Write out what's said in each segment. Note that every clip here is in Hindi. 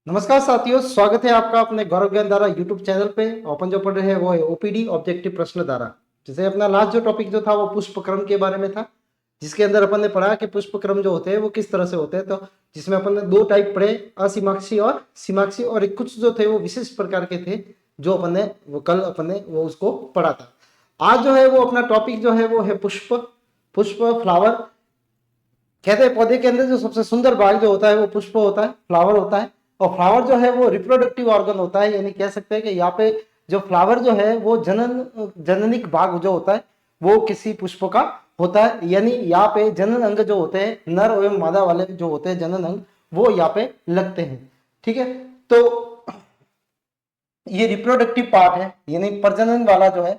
नमस्कार साथियों, स्वागत है आपका अपने गौरव ज्ञान धारा यूट्यूब चैनल पे। अपन जो पढ़ रहे हैं वो है ओपीडी ऑब्जेक्टिव प्रश्न धारा। जैसे अपना लास्ट जो टॉपिक जो था वो पुष्प क्रम के बारे में था, जिसके अंदर अपन ने पढ़ा कि पुष्प क्रम जो होते हैं वो किस तरह से होते हैं। तो जिसमें अपन ने दो टाइप पढ़े, असीमाक्षी और सीमाक्षी, और एक कुछ जो थे वो विशेष प्रकार के थे जो अपन ने वो कल अपन ने वो उसको पढ़ा था। आज जो है वो अपना टॉपिक जो है वो है पुष्प। पुष्प फ्लावर कहते हैं पौधे के अंदर जो सबसे सुंदर भाग जो होता है वो पुष्प होता है, फ्लावर होता है। और फ्लावर जो है वो रिप्रोडक्टिव ऑर्गन होता है, यानी कह सकते हैं कि यहाँ पे जो फ्लावर जो है वो जननिक भाग जो होता है वो किसी पुष्प का होता है। यानी यहाँ पे जनन अंग जो होते हैं, नर एवं मादा वाले जो होते हैं जनन अंग, वो यहाँ पे लगते हैं। ठीक है, तो ये रिप्रोडक्टिव पार्ट है, यानी प्रजनन वाला जो है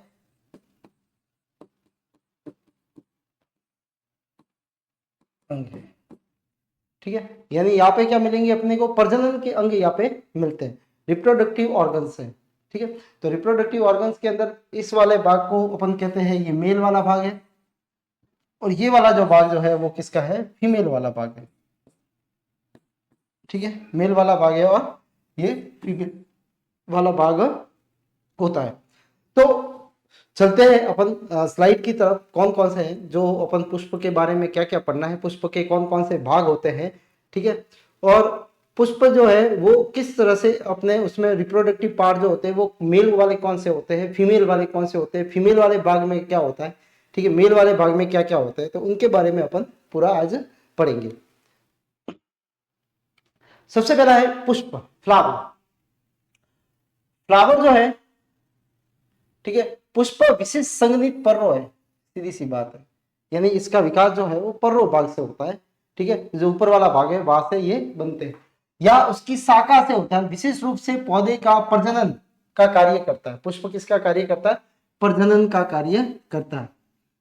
अंग है। ठीक है, यानी यहाँ पे क्या मिलेंगे अपने को, प्रजनन के अंग यहाँ पे मिलते हैं, रिप्रोडक्टिव ऑर्गन्स है। ठीक है, तो रिप्रोडक्टिव ऑर्गन्स के अंदर इस वाले भाग को अपन कहते हैं ये मेल वाला भाग है, और ये वाला जो भाग जो है वो किसका है, फीमेल वाला भाग है। ठीक है, मेल वाला भाग है और ये फीमेल वाला भाग होता है। तो चलते हैं अपन स्लाइड की तरफ। कौन कौन से हैं जो अपन पुष्प के बारे में क्या क्या पढ़ना है, पुष्प के कौन कौन से भाग होते हैं। ठीक है, और पुष्प जो है वो किस तरह से अपने उसमें रिप्रोडक्टिव पार्ट जो होते हैं वो मेल वाले कौन से होते हैं, फीमेल वाले कौन से होते हैं, फीमेल वाले भाग में क्या होता है, ठीक है, मेल वाले भाग में क्या क्या होता है, तो उनके बारे में अपन पूरा आज पढ़ेंगे। सबसे पहला है पुष्प, फ्लावर। फ्लावर जो है, ठीक है, पुष्प विशेष संघनित पर्व है, सीधी सी बात है। यानी इसका विकास जो है वो पर्व भाग से होता है। ठीक है, जो ऊपर वाला भाग है वहां से ये बनते हैं, या उसकी शाखा से होता है। विशेष रूप से पौधे का प्रजनन का कार्य करता है। पुष्प किसका कार्य करता है, प्रजनन का कार्य करता है।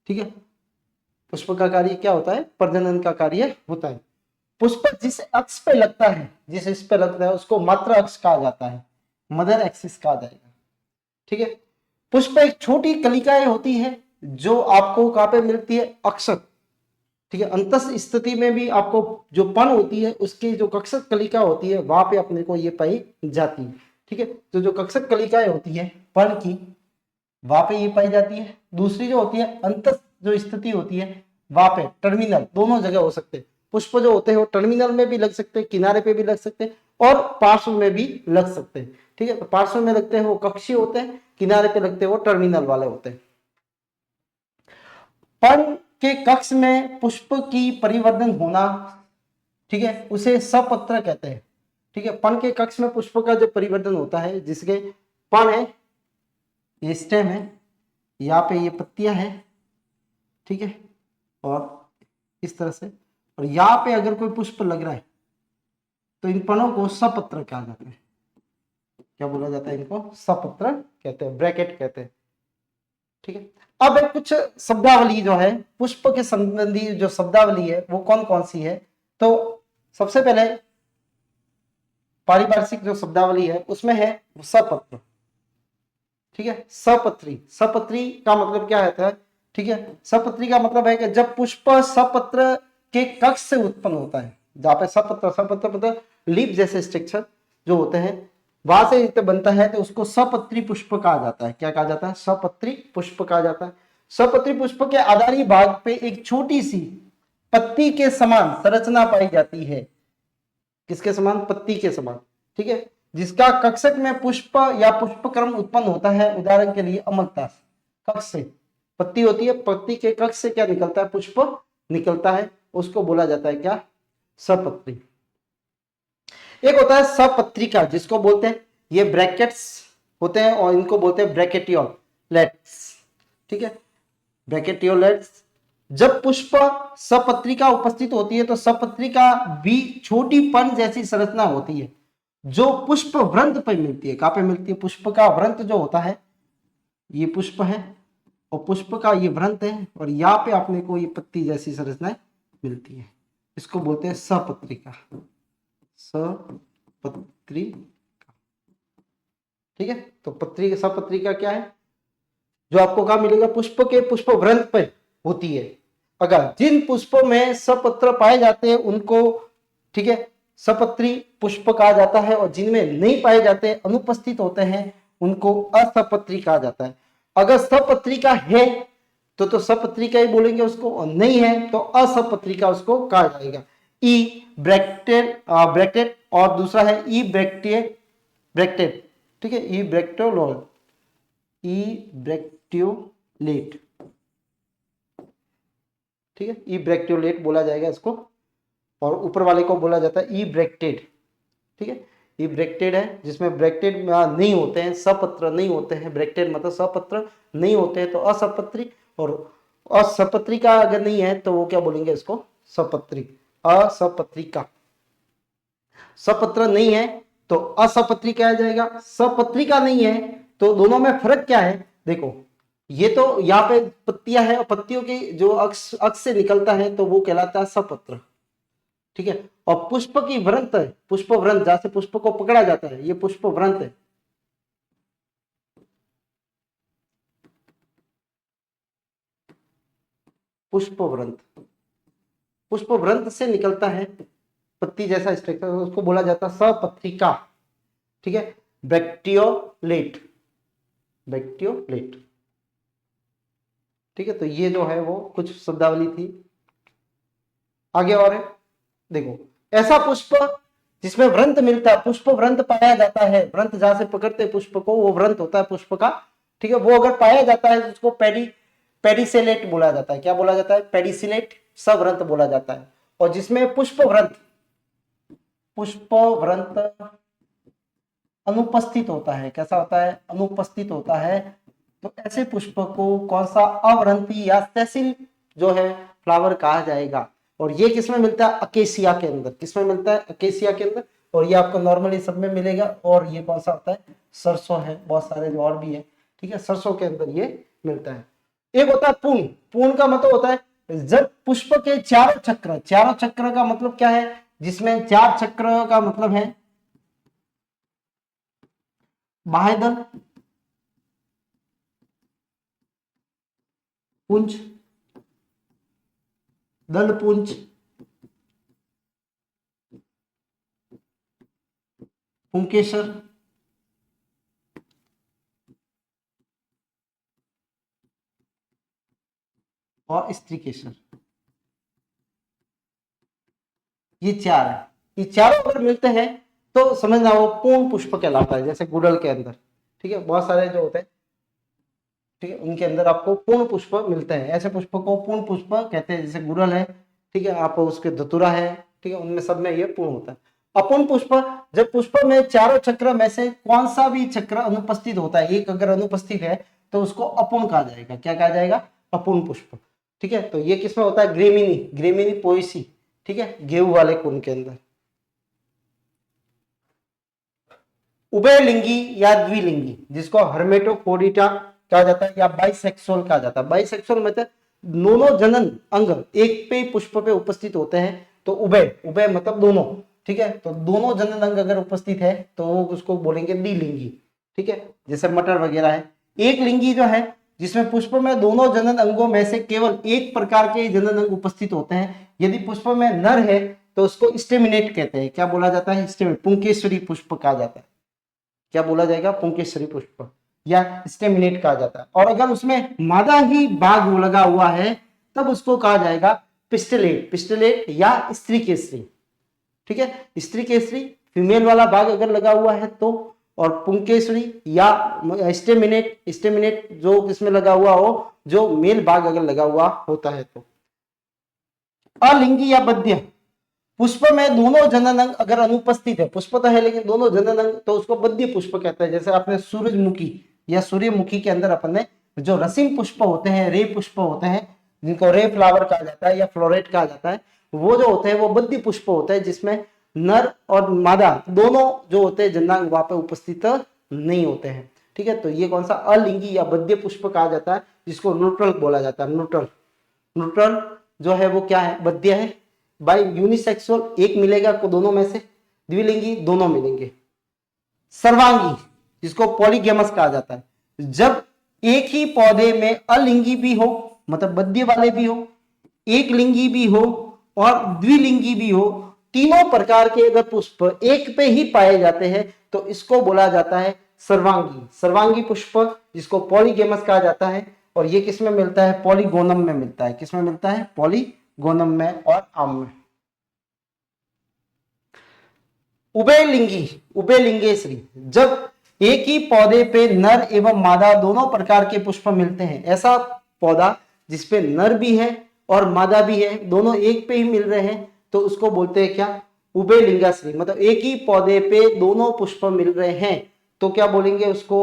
ठीक है, पुष्प का कार्य क्या होता है, प्रजनन का कार्य होता है। पुष्प जिस अक्ष पे लगता है, जिस इस पे लगता है उसको मात्र अक्ष कहा जाता है, मदर एक्सिस कहा जाएगा। ठीक है, पुष्प एक छोटी कलिकाएं होती है जो आपको कहां पे मिलती है, अक्षत। ठीक है, अंतस स्थिति में भी आपको जो पन होती है उसकी जो कक्षक कलिका होती है वहां पे अपने को ये पाई जाती है। ठीक है, तो जो कक्षक कलिकाएं होती है पन की, वहां पे ये पाई जाती है। दूसरी जो होती है अंतस जो स्थिति होती है वहां पे टर्मिनल, दोनों जगह हो सकते हैं। पुष्प जो होते हैं वो टर्मिनल में भी लग सकते हैं, किनारे पे भी लग सकते हैं, और पार्श्व में भी लग सकते हैं। ठीक है, तो पार्श्व में लगते हैं वो कक्षीय होते हैं, किनारे पे लगते हैं वो टर्मिनल वाले होते हैं। पर्ण के कक्ष में पुष्प की परिवर्धन होना, ठीक है, उसे सपत्र कहते हैं। ठीक है, पर्ण के कक्ष में पुष्प का जो परिवर्तन होता है, जिसके पर्ण है, ये स्टेम है, यहाँ पे ये पत्तियां हैं। ठीक है, और इस तरह से, और यहाँ पे अगर कोई पुष्प लग रहा है तो इन पर्णों को सपत्र कहा जाता है। क्या बोला जाता है इनको, सपत्र कहते हैं, ब्रैकेट कहते हैं। ठीक है, अब एक कुछ शब्दावली जो है पुष्प के संबंधी, जो शब्दावली है वो कौन कौन सी है। तो सबसे पहले पारिभाषिक जो शब्दावली है उसमें है सपत्र। ठीक है, सपत्री, सपत्री का मतलब क्या होता है, ठीक है, सपत्री का मतलब है कि जब पुष्प सपत्र के कक्ष से उत्पन्न होता है, जहां पे सपत्र, सपत्र मतलब लीफ जैसे स्ट्रक्चर जो होते हैं वहां से जब बनता है तो उसको सपत्री पुष्प कहा जाता है। क्या कहा जाता है, सपत्री पुष्प कहा जाता है। सपत्री पुष्प के आधारी भाग पे एक छोटी सी पत्ती के समान संरचना पाई जाती है। किसके समान, पत्ती के समान। ठीक है, जिसका कक्षक में पुष्प या पुष्पक्रम उत्पन्न होता है। उदाहरण के लिए अमलता, कक्ष से पत्ती होती है, पत्ती के कक्ष से क्या निकलता है, पुष्प निकलता है, उसको बोला जाता है क्या, सपत्री। एक होता है सपत्रिका, जिसको बोलते हैं, ये ब्रैकेट्स होते हैं और इनको बोलते हैं ब्रैकेटियोलेट्स। ठीक है, ब्रैकेटियोलेट्स। जब पुष्प सपत्रिका उपस्थित होती है तो सपत्रिका भी छोटी पन जैसी संरचना होती है जो पुष्प व्रंत पर मिलती है। कहां पे मिलती है, पुष्प का व्रंत जो होता है, ये पुष्प है और पुष्प का ये व्रंत है, और यहाँ पे अपने को ये पत्ती जैसी संरचनाएं मिलती है। इसको बोलते हैं सपत्रिका, सपत्रिका। ठीक है, तो पत्री, सपत्रिका क्या है, जो आपको कहा मिलेगा, पुष्प के पुष्प व्रंत पर होती है। अगर जिन पुष्पों में सपत्र पाए जाते हैं उनको, ठीक है, सपत्री पुष्प कहा जाता है, और जिनमें नहीं पाए जाते, अनुपस्थित होते हैं, उनको असपत्री कहा जाता है। अगर सपत्रिका है तो सपत्रिका ही बोलेंगे उसको, और नहीं है तो असपत्रिका उसको कहा जाएगा। ई ब्रैक्टेड और दूसरा है ई ब्रैक्टेड, ठीक है, ई ब्रैक्टियोलेट, ठीक है, ई ब्रैक्टियोलेट बोला जाएगा इसको, और ऊपर वाले को बोला जाता है ई ब्रैक्टेड, ठीक है। ई ब्रैक्टेड है जिसमें ब्रैक्टेड नहीं होते हैं, सपत्र नहीं होते हैं, ब्रैक्टेड मतलब सपत्र नहीं होते हैं तो असपत्री, और असपत्रिका अगर नहीं है तो वो क्या बोलेंगे इसको, सपत्री, असपत्रिका। सपत्र नहीं है तो असपत्री कहा जाएगा, सपत्रिका नहीं है तो दोनों में फर्क क्या है, देखो ये तो यहाँ पे पत्तियां है, और पत्तियों की जो अक्ष से निकलता है तो वो कहलाता है सपत्र, ठीक है। और पुष्प की व्रंत है, पुष्प व्रंत, जहां से पुष्प को पकड़ा जाता है, ये पुष्प व्रंत है। पुष्प व्रंत, पुष्प व्रंत से निकलता है पत्ती जैसा स्ट्रक्चर, उसको बोला जाता है सपत्रिका, ठीक है। ब्रैक्टियोलेट, ब्रैक्टियोलेट, ठीक है। तो ये जो है वो कुछ शब्दावली थी। आगे और है, देखो ऐसा पुष्प जिसमें व्रंत मिलता है, पुष्प व्रंत पाया जाता है, व्रंत जहां से पकड़ते हैं पुष्प को वो व्रंत होता है पुष्प का, ठीक है। वो अगर पाया जाता है तो उसको पेडिसिलेट बोला जाता है। क्या बोला जाता है, पेडिसिलेट, सव्रंत बोला जाता है। और जिसमें पुष्प व्रंत अनुपस्थित होता है, कैसा होता है, अनुपस्थित होता है, तो ऐसे पुष्प को कौन सा अव्रंती या सेसिल जो है फ्लावर कहा जाएगा। और ये किसमें मिलता है, अकेसिया के अंदर, किसमें मिलता है, अकेसिया के अंदर, और ये आपको नॉर्मली सब में मिलेगा। और ये कौन सा होता है, सरसों है, बहुत सारे जो और भी है, ठीक है, सरसों के अंदर ये मिलता है। एक होता है पूर्ण, पूर्ण का मतलब होता है जब पुष्प के चारों चक्र, चारों चक्र का मतलब क्या है, जिसमें चार चक्र का मतलब है बाह्यदल, पुंज, दल पुंज, पुंकेसर, और स्त्रीकेसर, ये चार है। ये चारों अगर मिलते हैं तो समझना वो पूर्ण पुष्प कहलाता है। जैसे गुड़हल के अंदर, ठीक है, बहुत सारे जो होते हैं, ठीक है, उनके अंदर आपको पूर्ण पुष्प मिलते हैं। ऐसे पुष्प को पूर्ण पुष्प कहते हैं, जैसे गुड़हल है, ठीक है, आप उसके धतूरा है, ठीक है, उनमें सब में ये पूर्ण होता है। अपूर्ण पुष्प, जब पुष्प में चारों चक्र में से कौन सा भी चक्र अनुपस्थित होता है, एक अगर अनुपस्थित है तो उसको अपूर्ण कहा जाएगा। क्या कहा जाएगा, अपूर्ण पुष्प, ठीक है। तो ये किसमें होता है, ग्रेमिनी, ग्रेमिनी पोएसी, ठीक है, गेहूं वाले कुन के अंदर। उभयलिंगी या द्विलिंगी, जिसको हर्मेटोफोडिटा कहा जाता है या बाइसेक्सुअल कहा जाता है। बाइसेक्सुअल मतलब दोनों जनन अंग एक पे पुष्प पे उपस्थित होते हैं, तो उभय, उभय मतलब दोनों, ठीक है। तो दोनों जनन अंग अगर उपस्थित है तो वो उसको बोलेंगे द्विलिंगी, ठीक है, जैसे मटर वगैरह है। एक लिंगी जो है जिसमें पुष्प में दोनों जनन अंगों में से केवल एक प्रकार के जनन अंग उपस्थित होते हैं। यदि पुष्प में नर है तो उसको स्टेमिनेट कहते हैं। क्या बोला जाता है, स्टेमिनेट, पुंकेश्वरी पुष्प कहा जाता है। क्या बोला जाएगा, पुंकेश्वरी पुष्प या स्टेमिनेट कहा जाता है। और अगर उसमें मादा ही बाग लगा हुआ है तब उसको कहा जाएगा पिस्टलेट, पिस्टलेट या स्त्री केसरी, ठीक है। स्त्री केसरी फीमेल वाला बाग अगर लगा हुआ है तो, और पुंकेश्वरी या स्टेमिनेट, स्टेमिनेट जो किसमें लगा हुआ हो, जो मेल बाग अगर लगा हुआ होता है तो। अलिंगी या बद्य, पुष्प में दोनों जनन अंग अगर अनुपस्थित है, पुष्प तो है लेकिन दोनों जनन अंग, तो उसको बद्य पुष्प कहते हैं। जैसे आपने सूरजमुखी या सूर्यमुखी के अंदर अपन ने जो रसीम पुष्प होते हैं, रे पुष्प होते हैं, जिनको रे फ्लावर कहा जाता है या फ्लोरेट कहा जाता है, वो जो होते हैं वो बद्य पुष्प होते हैं, जिसमें नर और मादा दोनों जो होते हैं जननांग वहां पे उपस्थित नहीं होते हैं, ठीक है। तो ये कौन सा, अलिंगी या बद्य पुष्प कहा जाता है, जिसको न्यूट्रल बोला जाता है। न्यूट्रल, न्यूट्रल जो है वो क्या है, बद्य है। बाई यूनिसेक्सुअल एक मिलेगा को दोनों में से, द्विलिंगी दोनों मिलेंगे। सर्वांगी जिसको पॉलीगेमस कहा जाता है, जब एक ही पौधे में अलिंगी भी हो, मतलब बद्य वाले भी हो, एक लिंगी भी हो और द्विलिंगी भी हो, तीनों प्रकार के अगर पुष्प एक पे ही पाए जाते हैं तो इसको बोला जाता है सर्वांगी। सर्वांगी पुष्प जिसको पॉलीगेमस कहा जाता है, और ये किसमें मिलता है? पॉलीगोनम में मिलता है। किसमें मिलता है? पॉलीगोनम में और आम में। उभयलिंगी, उभयलिंगेश्वरी, जब एक ही पौधे पे नर एवं मादा दोनों प्रकार के पुष्प मिलते हैं, ऐसा पौधा जिसपे नर भी है और मादा भी है, दोनों एक पे ही मिल रहे हैं, तो उसको बोलते हैं क्या? उभयलिंगाश्री। मतलब एक ही पौधे पे दोनों पुष्प मिल रहे हैं तो क्या बोलेंगे उसको?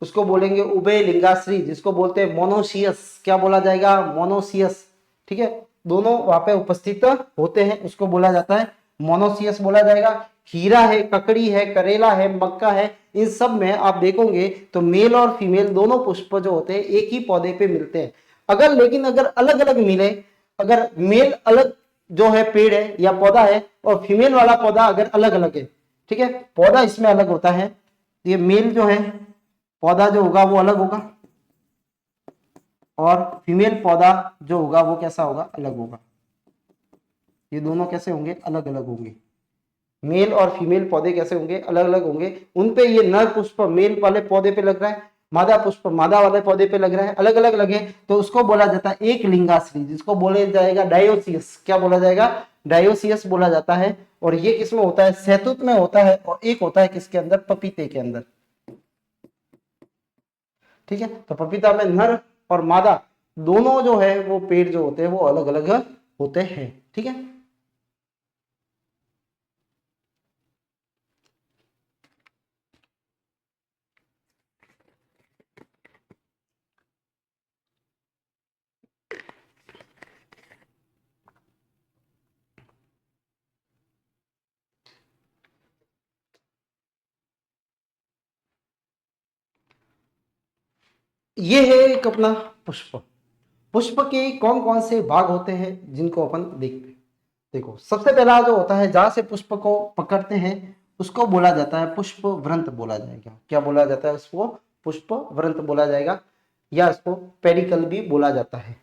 उसको बोलेंगे उभयलिंगाश्री, जिसको बोलते हैं मोनोसियस। क्या बोला जाएगा? मोनोसियस। ठीक है, दोनों वहां पे उपस्थित होते हैं, उसको बोला जाता है मोनोसियस बोला जाएगा। खीरा है, ककड़ी है, करेला है, मक्का है, इन सब में आप देखोगे तो मेल और फीमेल दोनों पुष्प जो होते हैं एक ही पौधे पे मिलते हैं। लेकिन अगर अलग अलग मिले, अगर मेल अलग जो है पेड़ है या पौधा है और फीमेल वाला पौधा अगर अलग अलग है, ठीक है, पौधा इसमें अलग होता है, ये मेल जो है पौधा जो होगा वो अलग होगा और फीमेल पौधा जो होगा वो कैसा होगा? अलग होगा। ये दोनों कैसे होंगे? अलग अलग होंगे। मेल और फीमेल पौधे कैसे होंगे? अलग अलग होंगे। उनपे ये नर पुष्प मेल वाले पौधे पे लग रहा है, मादा पुष्प मादा वाले पौधे पे लग रहा है, अलग अलग लगे तो उसको बोला जाता है एक लिंगाश्री, जिसको बोला जाएगा डायोसियस। क्या बोला जाएगा? डायोसियस बोला जाता है। और ये किसमें होता है? शहतूत में होता है, और एक होता है किसके अंदर? पपीते के अंदर। ठीक है, तो पपीता में नर और मादा दोनों जो है वो पेड़ जो होते हैं वो अलग अलग होते हैं। ठीक है, ये है एक अपना पुष्प। पुष्प के कौन कौन से भाग होते हैं जिनको अपन देखते हैं? देखो, सबसे पहला जो होता है जहां से पुष्प को पकड़ते हैं उसको बोला जाता है पुष्प व्रंत बोला जाएगा। क्या बोला जाता है? उसको पुष्प व्रंत बोला जाएगा, या इसको पेडिकल भी बोला जाता है।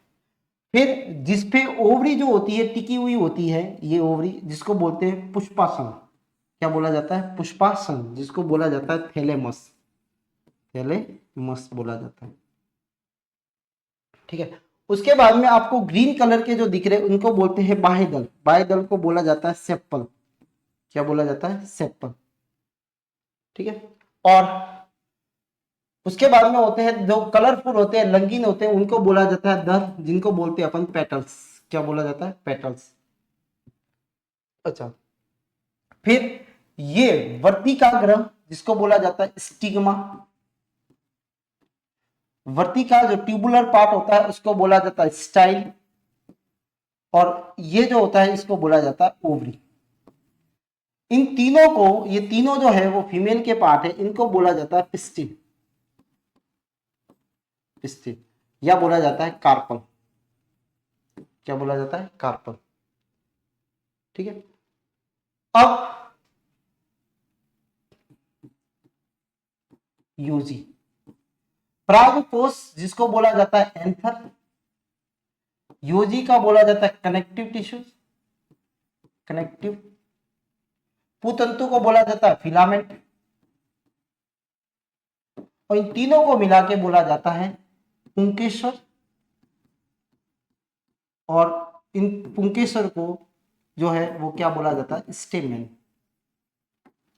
फिर जिसपे ओवरी जो होती है टिकी हुई होती है, ये ओवरी जिसको बोलते हैं पुष्पासन। क्या बोला जाता है? पुष्पासन, जिसको बोला जाता है थैलेमस। थैलेमस बोला जाता है। ठीक है, उसके बाद में आपको ग्रीन कलर के जो दिख रहे हैं उनको बोलते हैं बाह्य दल। बाह्य दल को बोला जाता है सेप्पल। क्या बोला जाता है? सेप्पल। ठीक है, और उसके बाद में होते हैं जो कलरफुल होते हैं, रंगीन होते हैं, उनको बोला जाता है दर, जिनको बोलते हैं अपन पेटल्स। क्या बोला जाता है? पेटल्स। अच्छा, फिर ये वर्तिकाग्र जिसको बोला जाता है स्टिग्मा। वर्तिका जो ट्यूबुलर पार्ट होता है उसको बोला जाता है स्टाइल, और ये जो होता है इसको बोला जाता है ओवरी। इन तीनों को, ये तीनों जो है वो फीमेल के पार्ट है, इनको बोला जाता है पिस्टिन। पिस्टिन, या बोला जाता है कार्पल। क्या बोला जाता है? कार्पल। ठीक है, अब यूजी परागकोश जिसको बोला जाता है एंथर। यूजी का बोला जाता है कनेक्टिव टिश्यूज, कनेक्टिव। पुतंतु को बोला जाता है फिलामेंट, और इन तीनों को मिला के बोला जाता है पुंकेसर। और इन पुंकेसर को जो है वो क्या बोला जाता है? स्टेमेन।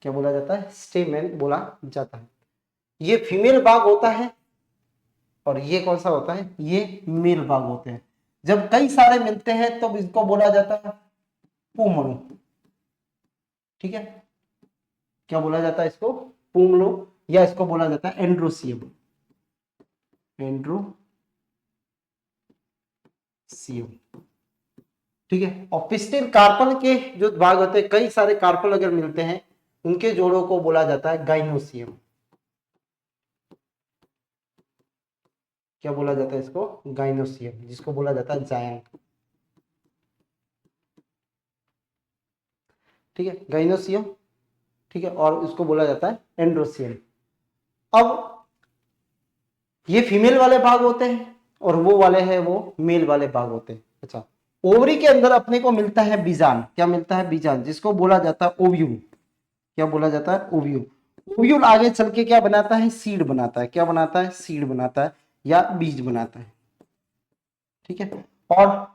क्या बोला जाता है? स्टेमेन बोला जाता है। ये फीमेल भाग होता है और ये कौन सा होता है? ये मेल भाग होते हैं। जब कई सारे मिलते हैं तब तो इसको बोला जाता है पूमड़ू। ठीक है, क्या बोला जाता है इसको? पूमड़ू, या इसको बोला जाता है एंड्रोसियम। एंड्रोसियम। ठीक है, और पिस्टिल कार्पल के जो भाग होते हैं, कई सारे कार्पल अगर मिलते हैं उनके जोड़ों को बोला जाता है गाइनोसियम। क्या बोला जाता है इसको? गाइनोसियम, जिसको बोला जाता है जायंट। ठीक है, गाइनोसियम। ठीक है, और उसको बोला जाता है एंड्रोसियम। अब ये फीमेल वाले भाग होते हैं और वो वाले हैं वो मेल वाले भाग होते हैं। अच्छा, ओवरी के अंदर अपने को मिलता है बीजान। क्या मिलता है? बीजान, जिसको बोला जाता है ओव्यूल। क्या बोला जाता है? ओव्यूल। ओव्यूल आगे चल के क्या बनाता है? सीड बनाता है। क्या बनाता है? सीड बनाता है या बीज बनाता है। ठीक है। और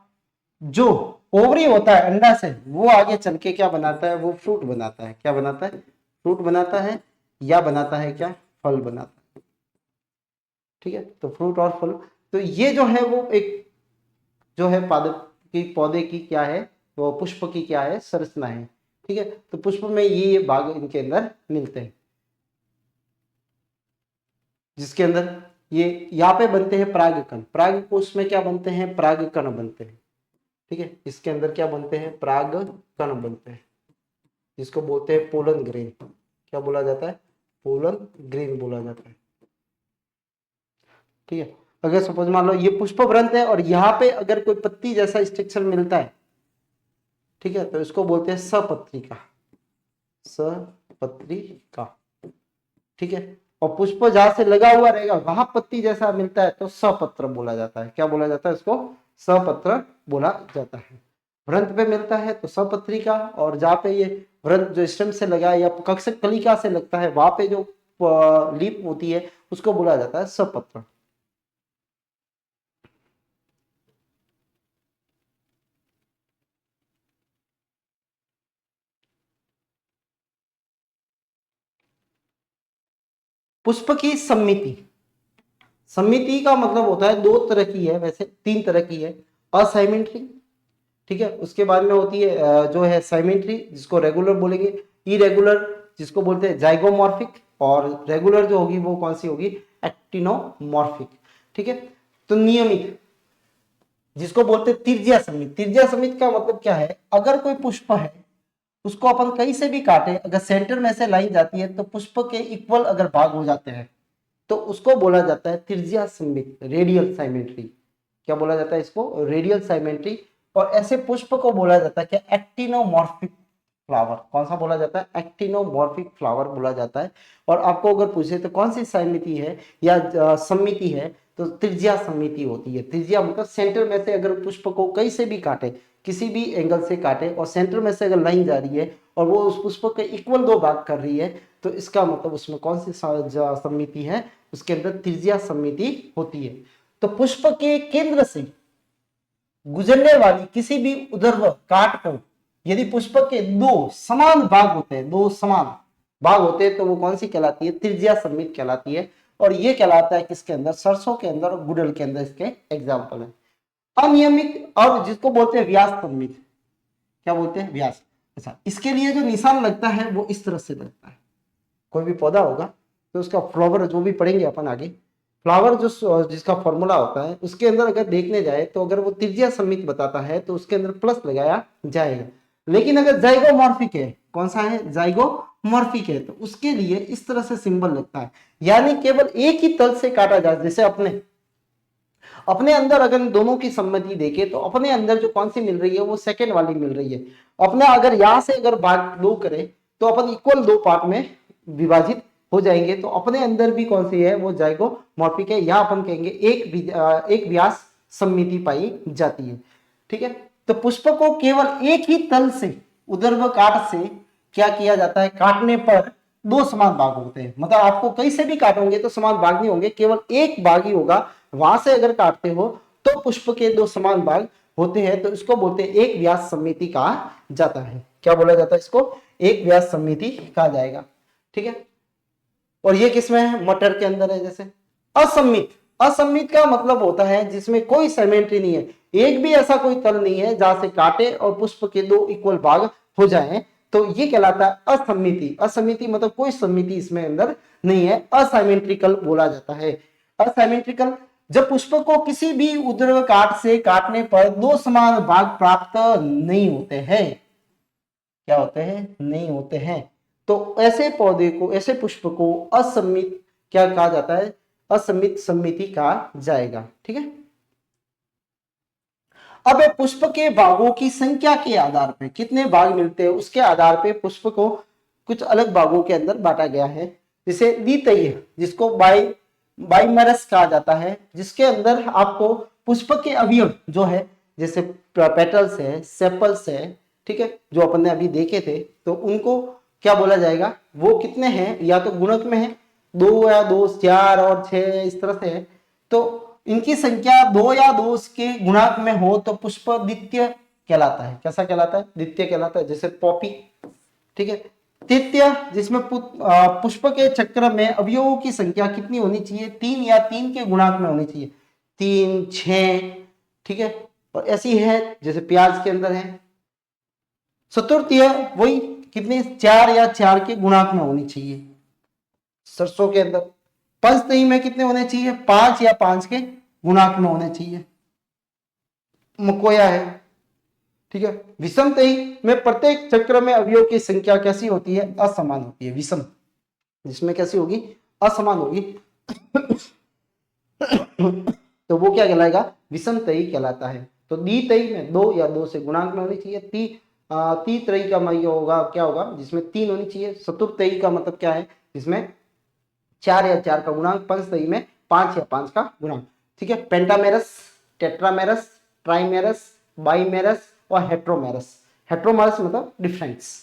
जो ओवरी होता है अंडा से, वो आगे चल के क्या बनाता है? वो फ्रूट बनाता है। क्या बनाता है? फ्रूट बनाता है या बनाता है क्या? फल बनाता है। ठीक है। तो फ्रूट और फल, तो ये जो है वो एक जो है पौधे की क्या है? वो पुष्प की क्या है? संरचना है। ठीक है। तो पुष्प में ये भाग इनके अंदर मिलते हैं, जिसके अंदर ये यहाँ पे बनते हैं परागकण। परागकोश में क्या बनते हैं? परागकण बनते हैं। ठीक है। इसके अंदर क्या बनते हैं? परागकण बनते हैं, जिसको बोलते हैं पोलन ग्रेन। क्या बोला जाता है? पोलन ग्रेन बोला जाता है। ठीक है। अगर सपोज मान लो ये पुष्प व्रंत है और यहाँ पे अगर कोई पत्ती जैसा स्ट्रक्चर मिलता है, ठीक है, तो इसको बोलते हैं सपत्रिका। सपत्रिका। ठीक है। और पुष्प जहां से लगा हुआ रहेगा वहां पत्ती जैसा मिलता है तो सपत्र बोला जाता है। क्या बोला जाता है? इसको सपत्र बोला जाता है। व्रंत पे मिलता है तो सपत्रिका, और जहाँ पे ये व्रंत जो स्टेम से लगा है या कक्षक कलिका से लगता है वहां पे जो लीप होती है उसको बोला जाता है सपत्र। पुष्प की सम्मिति। सम्मिति का मतलब होता है दो तरह की है, वैसे तीन तरह की है। असाइमेंट्री, ठीक है, उसके बाद में होती है जो है साइमेंट्री, जिसको रेगुलर बोलेंगे। इरेगुलर, जिसको बोलते हैं जाइगोमॉर्फिक। और रेगुलर जो होगी वो कौन सी होगी? एक्टिनोमॉर्फिक। ठीक है। तो नियमित, जिसको बोलते हैं तिर्ज्या समित। तिर्ज्या समित का मतलब क्या है? अगर कोई पुष्प है उसको अपन कहीं से भी काटे, अगर सेंटर में से लाइन जाती है तो पुष्प के इक्वल अगर भाग हो जाते हैं तो उसको बोला जाता है तिर्ज्या समित, रेडियल साइमेट्री। क्या बोला जाता है इसको? Radial symmetry. और ऐसे पुष्प को बोला जाता है क्या? Actinomorphic flower. कौन सा बोला जाता है? एक्टिनोमॉर्फिक फ्लावर बोला जाता है। और आपको अगर पूछे तो कौन सी समिति है या समिति है, तो त्रिज्या समिति होती है। त्रिज्या मतलब सेंटर में से अगर पुष्प को कहीं से भी काटे, किसी भी एंगल से काटे और सेंटर में से अगर लाइन जा रही है और वो उस पुष्प के इक्वल दो भाग कर रही है, तो इसका मतलब उसमें कौन सी समिति है? उसके अंदर त्रिज्या समिति होती है। तो पुष्प के केंद्र से गुजरने वाली किसी भी ऊर्ध्व काट को यदि पुष्प के दो समान भाग होते हैं, दो समान भाग होते हैं, तो वो कौन सी कहलाती है? त्रिज्या समिति कहलाती है। और ये कहलाता है किसके अंदर? सरसों के अंदर और गुड़हल के अंदर इसके एग्जाम्पल है। अनियमित, और जिसको बोलते हैं व्यास सममित। क्या बोलते हैं? व्यास। अच्छा, इसके लिए जो निशान लगता है वो इस तरह से लगता है। कोई भी पौधा होगा तो उसका फ्लावर जो भी पढ़ेंगे अपन आगे, फ्लावर जो जिसका फॉर्मूला होता है उसके अंदर अगर देखने जाए तो अगर वो त्रिज्या समित बताता है तो उसके अंदर प्लस लगाया जाएगा। लेकिन अगर जाइगोमॉर्फिक है, कौन सा है? जाइगोमॉर्फिक है, तो उसके लिए इस तरह से सिंबल लगता है। यानी केवल एक ही तल से काटा जाए। जैसे अपने अंदर अगर दोनों की सम्मति देखे तो अपने अंदर जो कौन सी मिल रही है वो सेकेंड वाली मिल रही है। अपना अगर यहां से अगर भाग दो करें तो अपन इक्वल दो पार्ट में विभाजित हो जाएंगे, तो अपने अंदर भी कौन सी है? वो जाइगोमॉर्फिक है। यहां अपन कहेंगे एक व्यास सम्मिति पाई जाती है। ठीक है। तो पुष्प को केवल एक ही तल से ऊर्ध्व काट से क्या किया जाता है? काटने पर दो समान भाग होते हैं। मतलब आपको कहीं से भी काटोगे तो समान भाग नहीं होंगे, केवल एक भाग ही होगा। वहां से अगर काटते हो तो पुष्प के दो समान भाग होते हैं, तो इसको बोलते हैं एक व्यास समिति कहा जाता है। क्या बोला जाता है इसको? एक व्यास समिति कहा जाएगा। ठीक है। और ये किसमें है? मटर के अंदर है। जैसे असम्मित, असम्मित का मतलब होता है जिसमें कोई सिमेट्री नहीं है, एक भी ऐसा कोई तल नहीं है जहां से काटे और पुष्प के दो इक्वल भाग हो जाएं, तो ये कहलाता है असम्मिति। असम्मिति मतलब कोई सम्मिति इसमें अंदर नहीं है, असाइमेट्रिकल बोला जाता है। असाइमेट्रिकल, जब पुष्प को किसी भी ऊर्ध्व काट से काटने पर दो समान भाग प्राप्त नहीं होते हैं। क्या होते हैं? नहीं होते हैं। तो ऐसे पौधे को, ऐसे पुष्प को असम्मित क्या कहा जाता है? असम्मित समिति कहा जाएगा। ठीक है। अब पुष्प के भागों की संख्या के आधार पर, कितने भाग मिलते हैं उसके आधार पर पुष्प को कुछ अलग भागों के अंदर बांटा गया है। जैसे द्वितीय, जिसको बाइमरस कहा जाता है, जिसके अंदर आपको पुष्प के अवयव जो है जैसे पेटल्स है, सेपल्स है, ठीक है, जो अपन ने अभी देखे थे, तो उनको क्या बोला जाएगा, वो कितने हैं, या तो गुणक में है, 2 या 2, 4 और 6 इस तरह से है, तो इनकी संख्या 2 या 2 के गुणांक में हो तो पुष्प द्वितीय कहलाता है। कैसा कहलाता है? द्वितीय कहलाता है। जैसे पॉपी, ठीक है। तृतीय, जिसमें पुष्प के चक्र में अवयवों की संख्या कितनी होनी चाहिए, 3 या 3 के गुणांक में होनी चाहिए, 3, 6, ठीक है। और ऐसी है जैसे प्याज के अंदर है। चतुर्थीय, वही कितने, 4 या 4 के गुणांक में होनी चाहिए सरसों के अंदर। पंचतही में कितने होने चाहिए, 5 या 5 के गुणांक में होने चाहिए। मकोया है, ठीक है। विषमतही में प्रत्येक चक्र में अवयव की संख्या कैसी होती है, असमान होती है। विषम, जिसमें कैसी होगी, असमान होगी। तो वो क्या कहलाएगा, विषमतही कहलाता है। तो द्वितही में 2 या 2 से गुणांक में होनी चाहिए। तीतरही का मतलब होगा, क्या होगा, जिसमें 3 होनी चाहिए। चतुर्थही का मतलब क्या है, जिसमें 4 या 4 का गुणांक। पंचतही में 5 या 5 का गुणांक, ठीक है। पेंटामेरस, टेट्रामेरस, ट्राइमेरस, बाइमेरस और हेट्रोमेरस। हेट्रोमेरस मतलब डिफरेंस।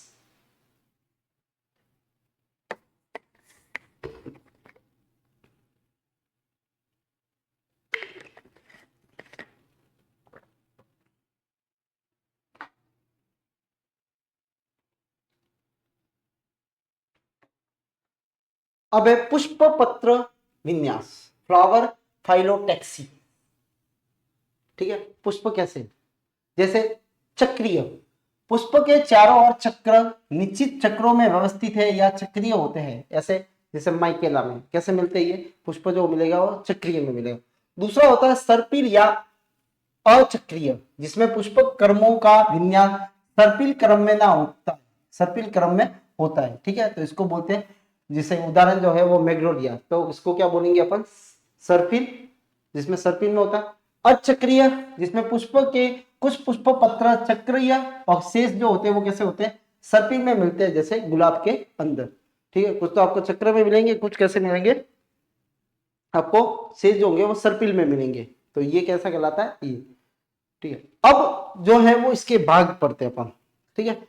अब है पुष्प पत्र विन्यास, फ्लावर फाइलोटैक्सी, ठीक है। पुष्प कैसे, जैसे चक्रीय, पुष्प के चारों ओर चक्र निश्चित चक्रों में व्यवस्थित है या चक्रीय होते हैं। ऐसे जैसे माइकेला में कैसे मिलते हैं, ये पुष्प जो मिलेगा वो चक्रीय में मिलेगा। दूसरा होता है सर्पिल या अचक्रीय, जिसमें पुष्प क्रमों का विन्यास सर्पिल क्रम में ना होता है, सर्पिल क्रम में होता है, ठीक है। तो इसको बोलते हैं, जैसे उदाहरण जो है वो मैग्नोलिया, तो इसको क्या बोलेंगे अपन, सर्पिल, जिसमें सर्पिल में होता है। अचक्रीय, जिसमें पुष्प के कुछ पुष्प पत्र चक्रीय और शेष जो होते हैं वो कैसे होते हैं, सर्पिल में मिलते हैं, जैसे गुलाब के अंदर, ठीक है। कुछ तो आपको चक्र में मिलेंगे, कुछ कैसे मिलेंगे, आपको शेष जो होंगे वो सर्पिल में मिलेंगे। तो ये कैसा कहलाता है, ये, ठीक है। अब जो है वो इसके भाग पढ़ते हैं अपन, ठीक है।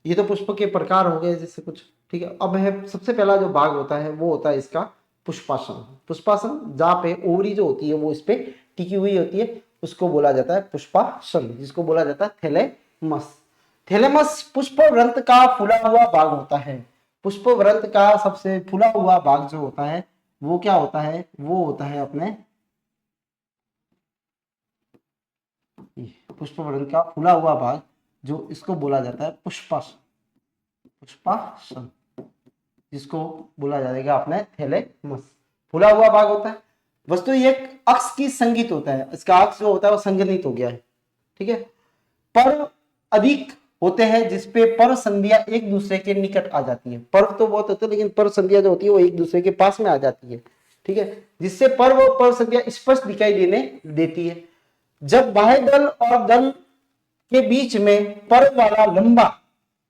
ये तो पुष्प के प्रकार हो गए जैसे कुछ, ठीक है। अब है सबसे पहला जो भाग होता है वो होता है इसका पुष्पासन। पुष्पासन, जहाँ पे ओवरी जो होती है वो इस पे टिकी हुई होती है, उसको बोला जाता है पुष्पासन, जिसको बोला जाता है थैलेमस। थैलेमस पुष्प व्रंत का फूला हुआ भाग होता है। पुष्प व्रंत का सबसे फूला हुआ भाग जो होता है वो क्या होता है, वो होता है अपने पुष्प व्रंत का फूला हुआ भाग, जो इसको बोला जाता है पुष्पासन। पुष्पासन, जिसको बोला जाएगा अपने थैलेमस, फूला हुआ भाग होता है। वस्तु ये एक अक्ष की संगीत होता है, इसका अक्ष जो होता है वो संगनित हो गया है, ठीक है। पर्व अधिक होते हैं जिसपे पर्व संधियां एक दूसरे के निकट आ जाती है। पर्व तो बहुत होते हैं लेकिन पर्व संधियां जो होती है वो एक दूसरे के पास में आ जाती है, ठीक है, जिससे पर्व और पर्व संधियां स्पष्ट दिखाई देने देती है। जब बाह्य दल और दल के बीच में पर्व वाला लंबा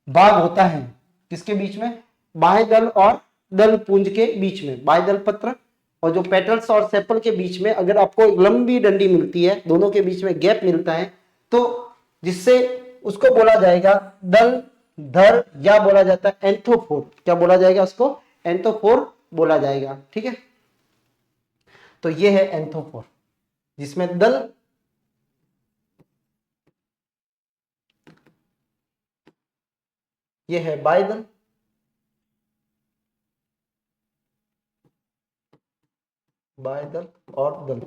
भाग होता है, किसके बीच में, बाह्य दल और दल पुंज के बीच में, बाह्य दल पत्र और जो पेटल्स और सेपल के बीच में अगर आपको एक लंबी डंडी मिलती है, दोनों के बीच में गैप मिलता है, तो जिससे उसको बोला जाएगा दल धर, या बोला जाता है एंथोफोर। क्या बोला जाएगा उसको, एंथोफोर बोला जाएगा, ठीक है। तो ये है एंथोफोर, जिसमें दल, ये है बाह्य दल और दल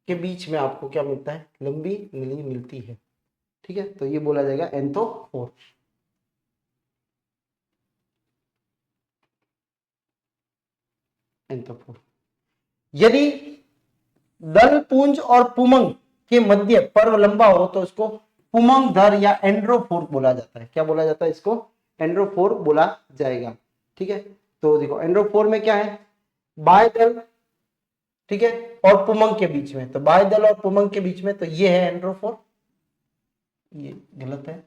के बीच में आपको क्या मिलता है, लंबी नली मिलती है, ठीक है। तो ये बोला जाएगा एंथोफोर। एंथोफोर, यदि दल पुंज और पुमंग के मध्य पर्व लंबा हो तो इसको पुमंग धर या एंड्रोफोर बोला जाता है। क्या बोला जाता है इसको, एंड्रोफोर बोला जाएगा, ठीक है। तो देखो एंड्रोफोर में क्या है, बाह्य दल, ठीक है, और पुमंग के बीच में, तो बाह्य दल और पुमंग के बीच में, तो ये है एंड्रोफोर, ये गलत है,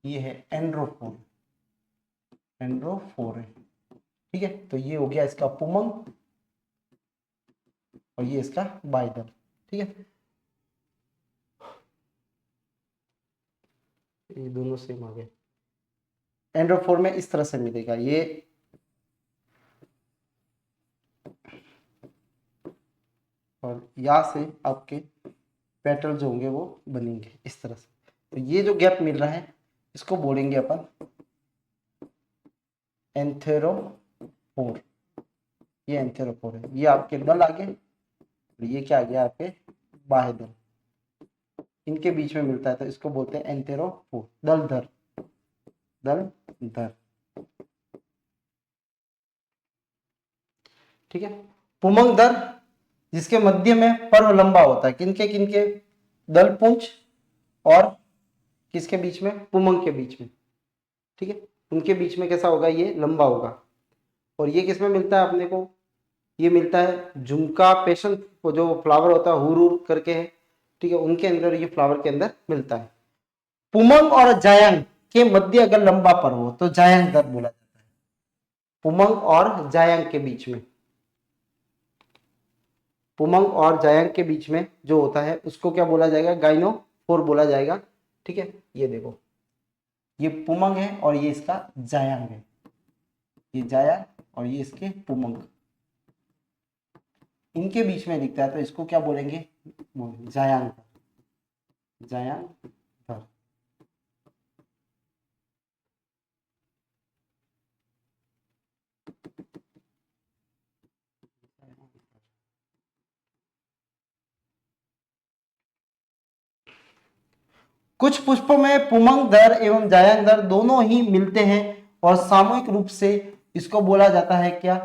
ये है एंड्रोफोर, एंड्रोफोर है, ठीक है। तो ये हो गया इसका पुमंग और ये इसका बाह्य दल, ठीक है। ये दोनों सेम आ गए। एंड्रोफोर में इस तरह से मिलेगा, ये और यहाँ से आपके पेटल जो होंगे वो बनेंगे इस तरह से। तो ये जो गैप मिल रहा है इसको बोलेंगे अपन एंथेरोपोर। ये एंथेरोपोर है, ये आपके दल आगे, ये क्या आ गया आपके बाह्य दल, इनके बीच में मिलता है तो इसको बोलते हैं एंथेरोपोर। दल धर, दल धर, ठीक है। पुमंग दर जिसके मध्य में पर्व लंबा होता है, किनके किनके, दल पुंज और किसके बीच में, पुमंग के बीच में, ठीक है। उनके बीच में कैसा होगा, ये लंबा होगा। और ये किसमें मिलता है अपने को, ये मिलता है झुमका पेशन, जो फ्लावर होता है हुर करके है, ठीक है, उनके अंदर, ये फ्लावर के अंदर मिलता है। पुमंग और जायांग के मध्य अगर लंबा पर्व हो तो जायांग दर बोला जाता है। पुमंग और जायांग के बीच में, पुमंग और जायांग के बीच में जो होता है उसको क्या बोला जाएगा, गाइनोफोर बोला जाएगा, ठीक है। ये देखो, ये पुमंग है और ये इसका जायांग है, ये जायांग और ये इसके पुमंग, इनके बीच में दिखता है तो इसको क्या बोलेंगे, जायांग, जायांग धर। कुछ पुष्पों में पुमंग दर एवं जायांग दर दोनों ही मिलते हैं और सामूहिक रूप से इसको बोला जाता है क्या,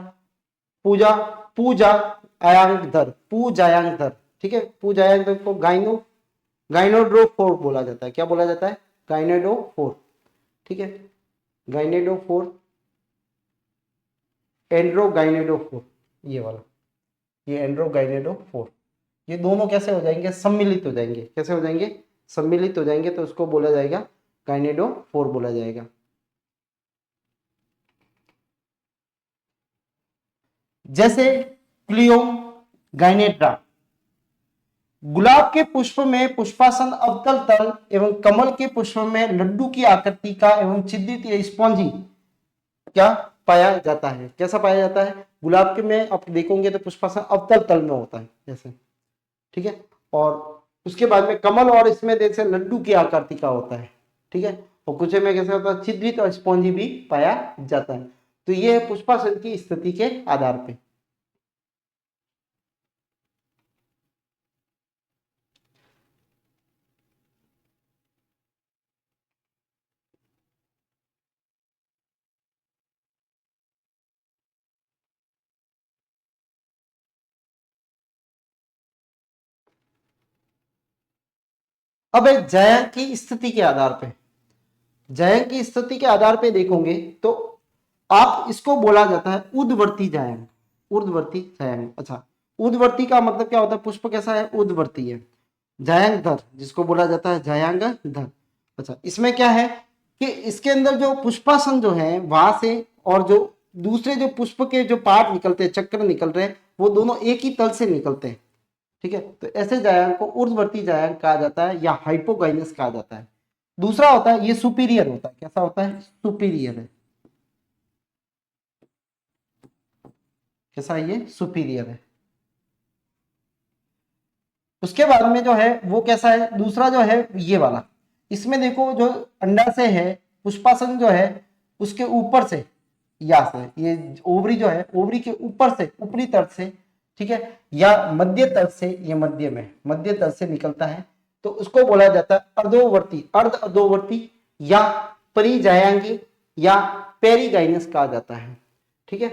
पूजा, पूजा आयांग दर, पूजायांग दर, ठीक है। पूजायांग दर को गाइनोडोफोर बोला जाता है। क्या बोला जाता है, गाइनोडोफोर, ठीक है। गाइनेडोफोर, एंड्रोगाइनेडोफोर, ये वाला, ये एंड्रोगाइनेडोफोर, ये दोनों कैसे हो जाएंगे, सम्मिलित हो जाएंगे। कैसे हो जाएंगे, सम्मिलित हो जाएंगे तो उसको बोला जाएगा गाइनेडोफोर बोला जाएगा। जैसे क्लियोम गाइनेट्रा, गुलाब के पुष्प में पुष्पासन अवतल तल एवं कमल के पुष्प में लड्डू की आकृति का एवं छिद्रित स्पॉन्जी क्या पाया जाता है। कैसा पाया जाता है, गुलाब के में आप देखोगे तो पुष्पासन अवतल तल में होता है जैसे, ठीक है। और उसके बाद में कमल और इसमें जैसे लड्डू की आकृति का होता है, ठीक है। और कुछ में कैसे होता है, छिद्रित और स्पॉन्जी भी पाया जाता है। तो ये है पुष्पासन की स्थिति के आधार पे। अब एक जायांग की स्थिति के आधार पे, जायांग की स्थिति के आधार पे देखोगे तो आप इसको बोला जाता है ऊर्ध्ववर्ती जायांग, ऊर्ध्ववर्ती जायांग। अच्छा, ऊर्ध्ववर्ती का मतलब क्या होता है, पुष्प कैसा है, ऊर्ध्ववर्ती है। जायांग धर जिसको बोला जाता है जायांग धर। अच्छा, इसमें क्या है कि इसके अंदर जो पुष्पासन जो है वहां से और जो दूसरे जो पुष्प के जो पार्ट निकलते हैं, चक्र निकल रहे हैं, वो दोनों एक ही तल से निकलते हैं, ठीक है। तो ऐसे जायांग को ऊर्ध्ववर्ती जायांग कहा जाता है या हाइपोगाइनस कहा जाता है। दूसरा होता है ये सुपीरियर होता है। कैसा होता है, सुपीरियर है। कैसा है, ये सुपीरियर है। उसके बाद में जो है वो कैसा है, दूसरा जो है ये वाला, इसमें देखो जो अंडाशय है, पुष्पासन जो है उसके ऊपर से, या से ये ओवरी जो है, ओवरी के ऊपर से, ऊपरी तल से, ठीक है, या मध्य तल से, ये मध्य में मध्य तल से निकलता है तो उसको बोला जाता है अधोवर्ती, अर्ध अधोवर्ती या परिजायांगी या पेरीगाइनस कहा जाता है, ठीक है।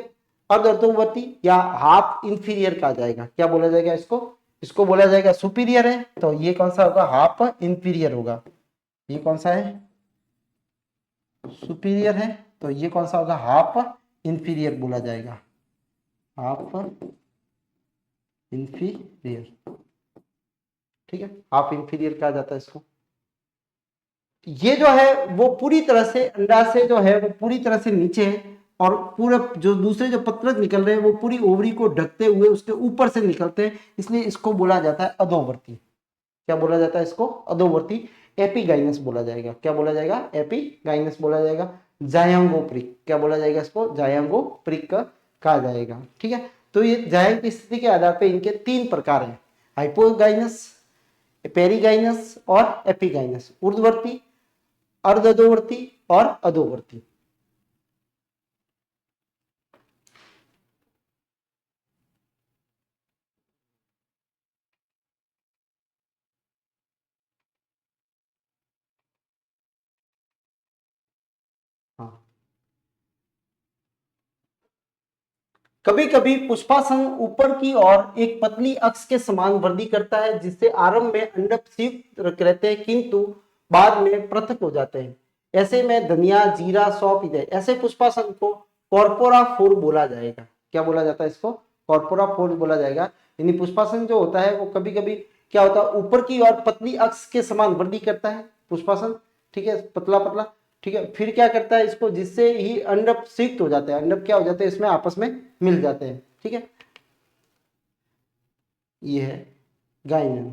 अर्ध अधोवर्ती या हाफ इंफीरियर कहा जाएगा। क्या बोला जाएगा इसको, इसको बोला जाएगा सुपीरियर है तो ये कौन सा होगा, हाफ इंफीरियर होगा। ये कौन सा है, सुपीरियर है तो ये कौन सा होगा, हाफ इंफीरियर बोला जाएगा, हाफ इंफीरियर, ठीक है, हाफ इंफीरियर कहा जाता है इसको। ये जो है वो पूरी तरह से अंडाशय जो है वो पूरी तरह से नीचे है और पूरे जो दूसरे जो पत्रक निकल रहे हैं वो पूरी ओवरी को ढकते हुए उसके ऊपर से निकलते हैं, इसलिए इसको बोला जाता है अधोवर्ती। क्या बोला जाता है इसको, अधोवर्ती। एपिगाइनस बोला जाएगा। क्या बोला जाएगा? एपिगाइनस बोला जाएगा। जायांगोप्रिक, क्या बोला जाएगा इसको? जायांगोप्रिक कहा जाएगा। ठीक है, तो ये जायंग की स्थिति के आधार पर इनके 3 प्रकार हैं, हाइपोगाइनस, पेरिगाइनस और एपिगाइनस, ऊर्ध्ववर्ती, अर्धअधोवर्ती और अधोवर्ती। हाँ, कभी कभी पुष्पासन ऊपर की ओर एक पतली अक्ष के समान वृद्धि करता है, जिससे आरंभ में अंडक संयुक्त रहते हैं किंतु बाद में पृथक हो जाते हैं। ऐसे में धनिया, जीरा, सौंफ इत्यादि। ऐसे पुष्पासन को कॉर्पोराफोर बोला जाएगा। क्या बोला जाता है इसको? कॉर्पोराफोर बोला जाएगा। यानी पुष्पासन जो होता है वो कभी कभी क्या होता है, ऊपर की ओर पतली अक्ष के समान वृद्धि करता है पुष्पासन। ठीक है, पतला पतला। ठीक है, फिर क्या करता है इसको, जिससे ही अंडक संयुक्त हो जाते हैं, अंडक क्या हो जाते हैं इसमें आपस में मिल जाते हैं। ठीक है, ये है गाइनन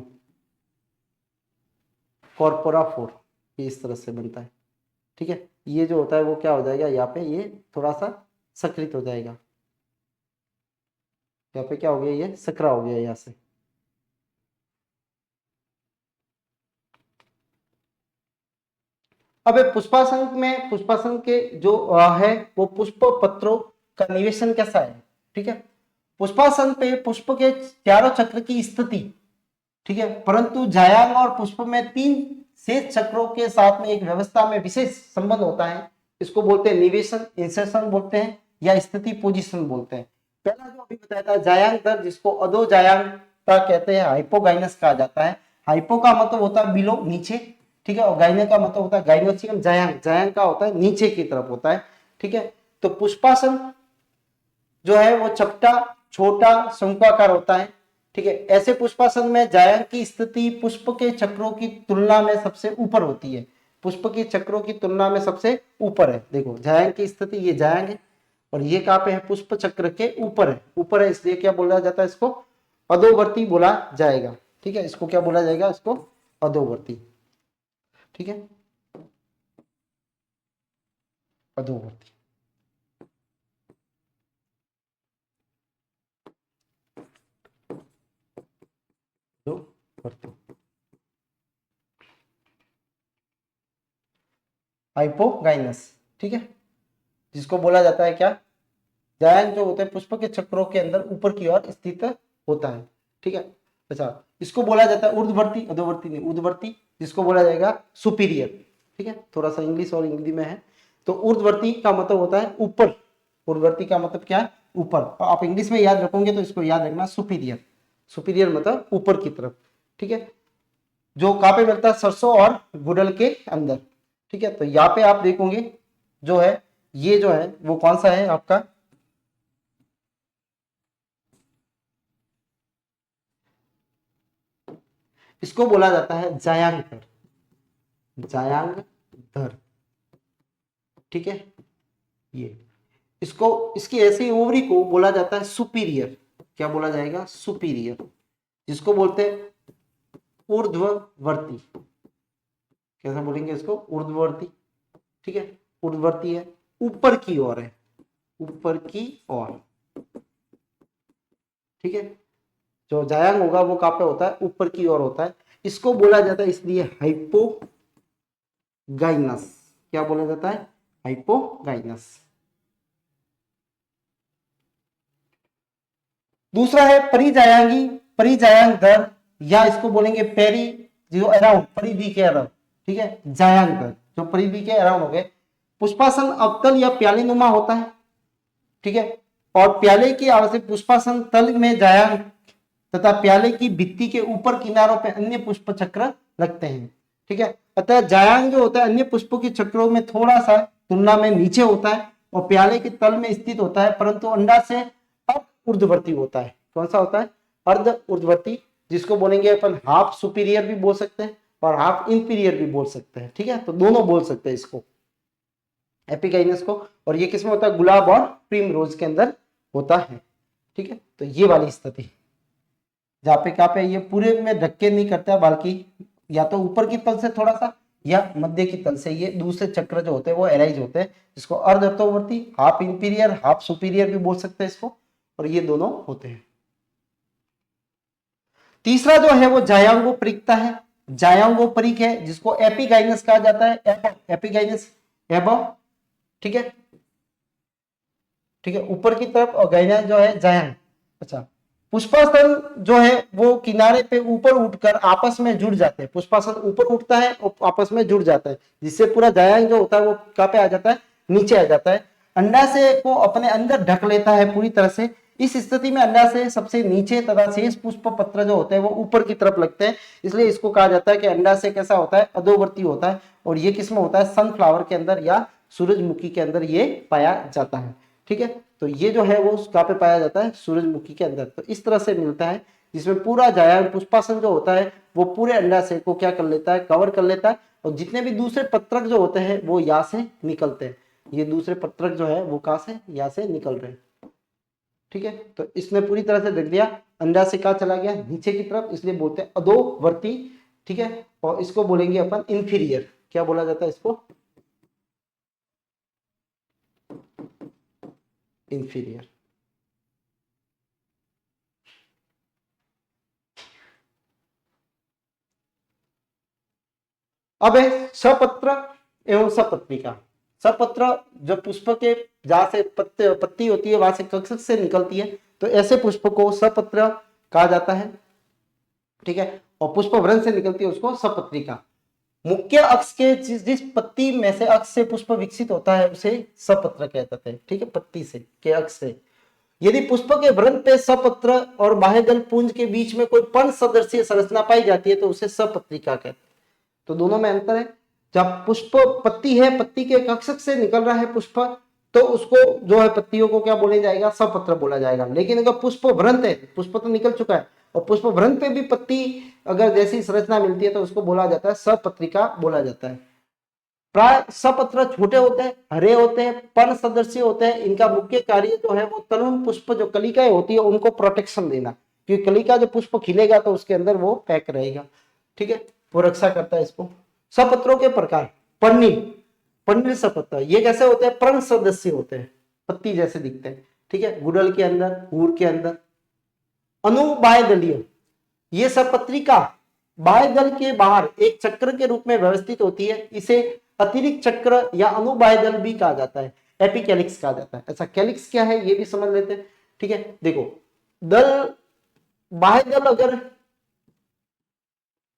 कॉर्पोराफोर, ये इस तरह से बनता है। ठीक है, ये जो होता है वो क्या हो जाएगा, यहाँ पे ये थोड़ा सा सक्रिय हो जाएगा, यहाँ पे क्या हो गया, ये सकरा हो गया यहाँ से। अब पुष्पासन में, पुष्पासन के जो है वो पुष्प पत्रों का निवेशन कैसा है? ठीक है, पुष्पासन पे पुष्प के चारों चक्र की स्थिति, ठीक है, परंतु जायांग और पुष्प में 3 शेष चक्रों के साथ में एक व्यवस्था में विशेष संबंध होता है। इसको बोलते हैं निवेशन, इंसर्शन बोलते हैं, या स्थिति पोजीशन बोलते हैं। पहला जो अभी बताया था जायांग दर, जिसको अधो जायांगता कहते हैं, हाइपोगाइनस कहा जाता है। हाइपो का मतलब होता है बिलो, नीचे। ठीक है, और गाइने का मतलब होता है गाइनोसियम। जायांग, जायांग का होता है नीचे की तरफ होता है। ठीक है, तो पुष्पासन जो है वो चपटा, छोटा, शंक्वाकार होता है। ठीक है, ऐसे पुष्पासन में जायांग की स्थिति पुष्प के चक्रों की तुलना में सबसे ऊपर होती है। पुष्प के चक्रों की तुलना में सबसे ऊपर है। देखो जायांग की स्थिति, ये जायांग है और ये कहां पे है, पुष्प चक्र के ऊपर है। ऊपर है इसलिए क्या बोला जाता है इसको? अधोवर्ती बोला जाएगा। ठीक है, इसको क्या बोला जाएगा? इसको अधोवर्ती। ठीक है, अधोवर्ती। अधोवर्ती, हाइपोगाइनस। ठीक है, जिसको बोला जाता है क्या, जायंग जो होते हैं पुष्प के चक्रों के अंदर ऊपर की ओर स्थित होता है। ठीक है, अच्छा, इसको बोला जाता है ऊर्ध्ववर्ती, अधोवर्ती नहीं, ऊर्ध्ववर्ती, जिसको बोला जाएगा सुपीरियर। ठीक है, थोड़ा सा इंग्लिश और हिंदी में है। तो ऊर्ध्ववर्ती का मतलब होता है ऊपर, ऊर्ध्ववर्ती का मतलब क्या है? ऊपर। और आप इंग्लिश में याद रखोगे तो इसको याद रखना सुपीरियर। सुपीरियर मतलब ऊपर की तरफ। ठीक है, जो कहां पे मिलता है? सरसों और गुड़ल के अंदर। ठीक है, तो यहाँ पे आप देखोगे जो है, ये जो है वो कौन सा है आपका? इसको बोला जाता है जायांग दर, जायांग दर। ठीक है, ये इसको, इसकी ऐसी ओवरी को बोला जाता है सुपीरियर। क्या बोला जाएगा? सुपीरियर, जिसको बोलते हैं ऊर्ध्ववर्ती। कैसे बोलेंगे इसको? ऊर्ध्ववर्ती। ठीक है, ऊर्ध्ववर्ती है, ऊपर की ओर है, ऊपर की ओर। ठीक है, जो जायांग होगा वो कहां पे होता है? ऊपर की ओर होता है। इसको बोला जाता है इसलिए हाइपोगाइनस। क्या बोला जाता है? हाइपोगाइनस। दूसरा है परिजायांगी, परिजायांग दर, या इसको बोलेंगे पेरी, जो अराउंड, परिधि के अराउंड। ठीक है, जायांग दर जो परिधि के अराउंड हो गए। पुष्पासन अवतल या प्यालेनुमा होता है। ठीक है, और प्याले की आवश्यक पुष्पासन तल में जायांग तथा प्याले की भित्ति के ऊपर किनारों पर अन्य पुष्प चक्र लगते हैं। ठीक है, अतः जायांग जो होता है अन्य पुष्पों के चक्रों में थोड़ा सा तुलना में नीचे होता है और प्याले के तल में स्थित होता है, परंतु अंडा से अर्ध ऊर्ध्ववर्ती होता है। कौन सा होता है? अर्ध ऊर्ध्ववर्ती, जिसको बोलेंगे अपन हाफ सुपीरियर भी बोल सकते हैं और हाफ इंफीरियर भी बोल सकते हैं। ठीक है, तो दोनों बोल सकते हैं इसको, एपिगाइनस को। और ये किसमें होता है? गुलाब और प्रीम रोज के अंदर होता है। ठीक है, तो ये वाली स्थिति जहाँ पे क्या पे ये पूरे में धक्के नहीं करता, बल्कि या तो ऊपर की तल से थोड़ा सा या मध्य की तल से ये दूसरे चक्र जो होते हैं वो अराइज होते हैं, जिसको अर्धवर्ती, हाफ इंफीरियर, हाफ सुपीरियर भी बोल सकते हैं इसको, और ये दोनों होते हैं। तीसरा जो है वो जायांगोपरिकता है। जायांगोपरिक है जिसको एपिगाइनस कहा जाता है, एपिगाइनस एबव, ठीक है, ठीक है, ऊपर की तरफ, और गाइना जो है जायांग। अच्छा, पुष्पासन जो है वो किनारे पे ऊपर उठकर आपस में जुड़ जाते हैं, पुष्पासन ऊपर उठता है और आपस में जुड़ जाता है, जिससे पूरा जायांग जो होता है वो कहाँ पे आ जाता है, नीचे आ जाता है। अंडाशय को अपने अंदर ढक लेता है पूरी तरह से। इस स्थिति में अंडाशय सबसे नीचे तथा शेष पुष्प पत्र जो होते हैं वो ऊपर की तरफ लगते हैं, इसलिए इसको कहा जाता है कि अंडाशय कैसा होता है, अधोवर्ती होता है। और ये किसमें होता है, सनफ्लावर के अंदर या सूरजमुखी के अंदर ये पाया जाता है। ठीक है, तो ये जो है वो कहाँ पे पाया जाता है, सूरजमुखी के अंदर। तो इस तरह से मिलता है, जिसमें पूरा जायांग पुष्पासन जो होता है वो पूरे अंडाशय को क्या कर लेता है, कवर कर लेता है, और जितने भी दूसरे पत्रक जो होते हैं वो यहाँ से निकलते हैं। ये दूसरे पत्रक जो है वो कहाँ से, यहाँ से निकल रहे हैं। ठीक है, तो इसने पूरी तरह से देख दिया, अंडाशय कहाँ चला गया, नीचे की तरफ, इसलिए बोलते हैं अधोवर्ती। ठीक है, और इसको बोलेंगे अपन इंफीरियर, क्या बोला जाता है इसको, इंफीरियर। अब है सपत्र एवं सपत्रिका। सपत्र जो पुष्प के जहां से पत्ती होती है वहां से कक्षक से निकलती है, तो ऐसे पुष्प को सपत्र कहा जाता है। ठीक है, और पुष्प व्रण से निकलती है उसको सपत्रिका। मुख्य अक्ष के जिस पत्ती में से अक्ष से पुष्प विकसित होता है उसे सपत्र कहते हैं। ठीक है, पत्ती से के अक्ष से यदि पुष्प के व्रण पे सपत्र और बाह्यदल पुंज के बीच में कोई पर्ण सदृशीय संरचना पाई जाती है तो उसे सपत्रिका कहते हैं। तो दोनों में अंतर है। जब पुष्प पत्ती है, पत्ती के कक्षक से निकल रहा है पुष्प, तो उसको जो है पत्तियों को क्या बोला जाएगा, सपत्र बोला जाएगा। लेकिन अगर पुष्प व्रंत है, पुष्प तो निकल चुका है और पुष्प व्रंत पे भी पत्ती अगर जैसी संरचना मिलती है तो उसको बोला जाता है सपत्रिका बोला जाता है। प्राय सपत्र छोटे होते हैं, हरे होते हैं, पर्ण सदृश्य होते हैं। इनका मुख्य कार्य जो है वो तरुण पुष्प जो कलिकाएं होती है उनको प्रोटेक्शन देना, क्योंकि कलिका जो पुष्प खिलेगा तो उसके अंदर वो पैक रहेगा। ठीक है, वो रक्षा करता है इसको। सपत्रों के प्रकार, पर्णिल, पर्णिल सपत्र, ये कैसे होते हैं, पर्ण सदस्य होते हैं, पत्ती जैसे दिखते हैं। ठीक है, गुड़ल के अंदर, हूर के अंदर। अनुबाह्यदलीय, ये सपत्रिका बाह्य दल के बाहर एक चक्र के रूप में व्यवस्थित होती है, इसे अतिरिक्त चक्र या अनुबाह्य दल भी कहा जाता है, एपिकैलिक्स कहा जाता है। अच्छा, कैलिक्स क्या है ये भी समझ लेते हैं। ठीक है, देखो दल, बाह्य दल, अगर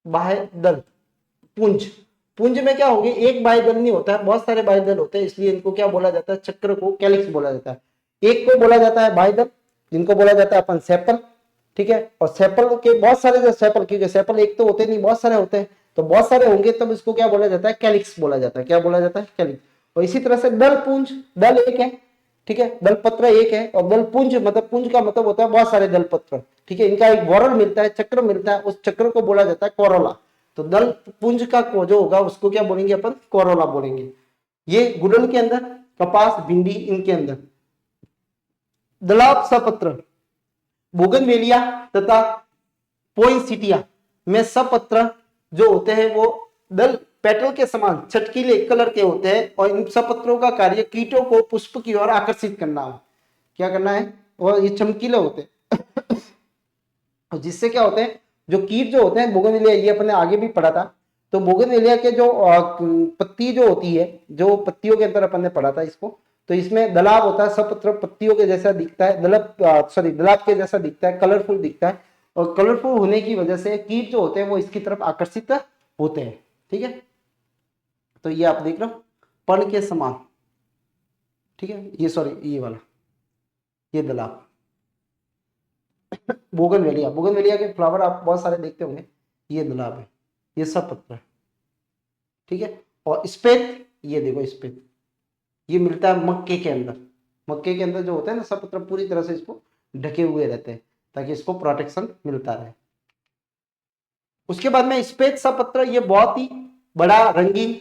बाह्य दल, पुंज, पुंज में क्या होगी, एक बाह्य दल नहीं होता है, बहुत सारे बाह्य दल होते हैं, इसलिए इनको क्या बोला जाता है, चक्र को कैलिक्स बोला जाता है। एक को बोला जाता है बाह्य दल, जिनको बोला जाता है अपन सेपल। ठीक है, और सेपल के बहुत सारे जो सेपल, क्योंकि सेपल एक तो होते नहीं, बहुत सारे होते हैं, तो बहुत सारे होंगे तब इसको क्या बोला जाता है, कैलिक्स बोला जाता है। क्या बोला जाता है, कैलिक्स। और इसी तरह से दल पुंज, दल एक है, ठीक है, दल पत्र एक है, और दल पुंज मतलब, पुंज का मतलब होता है बहुत सारे दल पत्र। ठीक है, इनका एक वॉरल मिलता है, चक्र मिलता है, उस चक्र को बोला जाता है कोरोला। तो दल पुंज का जो होगा उसको क्या बोलेंगे अपन, कोरोला बोलेंगे। ये गुड़ल के अंदर, कपास, भिंडी, इनके अंदर। दलाप सपत्र, बोगनवेलिया तथा पोइंसिटिया में सपत्र जो होते हैं वो दल पेटल के समान चटकीले कलर के होते हैं, और इन सपत्रों का कार्य कीटों को पुष्प की ओर आकर्षित करना हो। क्या करना है, और ये चमकीले होते हैं और जिससे क्या होते हैं, जो कीट जो होते हैं बोगनवेलिया, ये अपने आगे भी पढ़ा था। तो बोगनवेलिया के जो पत्ती जो होती है, जो पत्तियों के अंदर अपन ने पढ़ा था इसको, तो इसमें दलाव होता है, सपत्र पत्तियों के जैसा दिखता है, दलाव के जैसा दिखता है, कलरफुल दिखता है, और कलरफुल होने की वजह से कीट जो होते हैं वो इसकी तरफ आकर्षित होते हैं। ठीक है, तो ये आप देख रहे हो पर्ण के समान। ठीक है, ये सॉरी ये वाला, ये दलाव। बोगनवेलिया, बोगनवेलिया के फ्लावर आप बहुत सारे देखते होंगे, ये दलाव है, ये सब पत्र है। ठीक है, और स्पेत, ये देखो स्पेत, ये मिलता है मक्के के अंदर। मक्के के अंदर जो होता है ना सब पत्र पूरी तरह से इसको ढके हुए रहते हैं ताकि इसको प्रोटेक्शन मिलता रहे। उसके बाद में स्पेत सपत्र, ये बहुत ही बड़ा, रंगीन,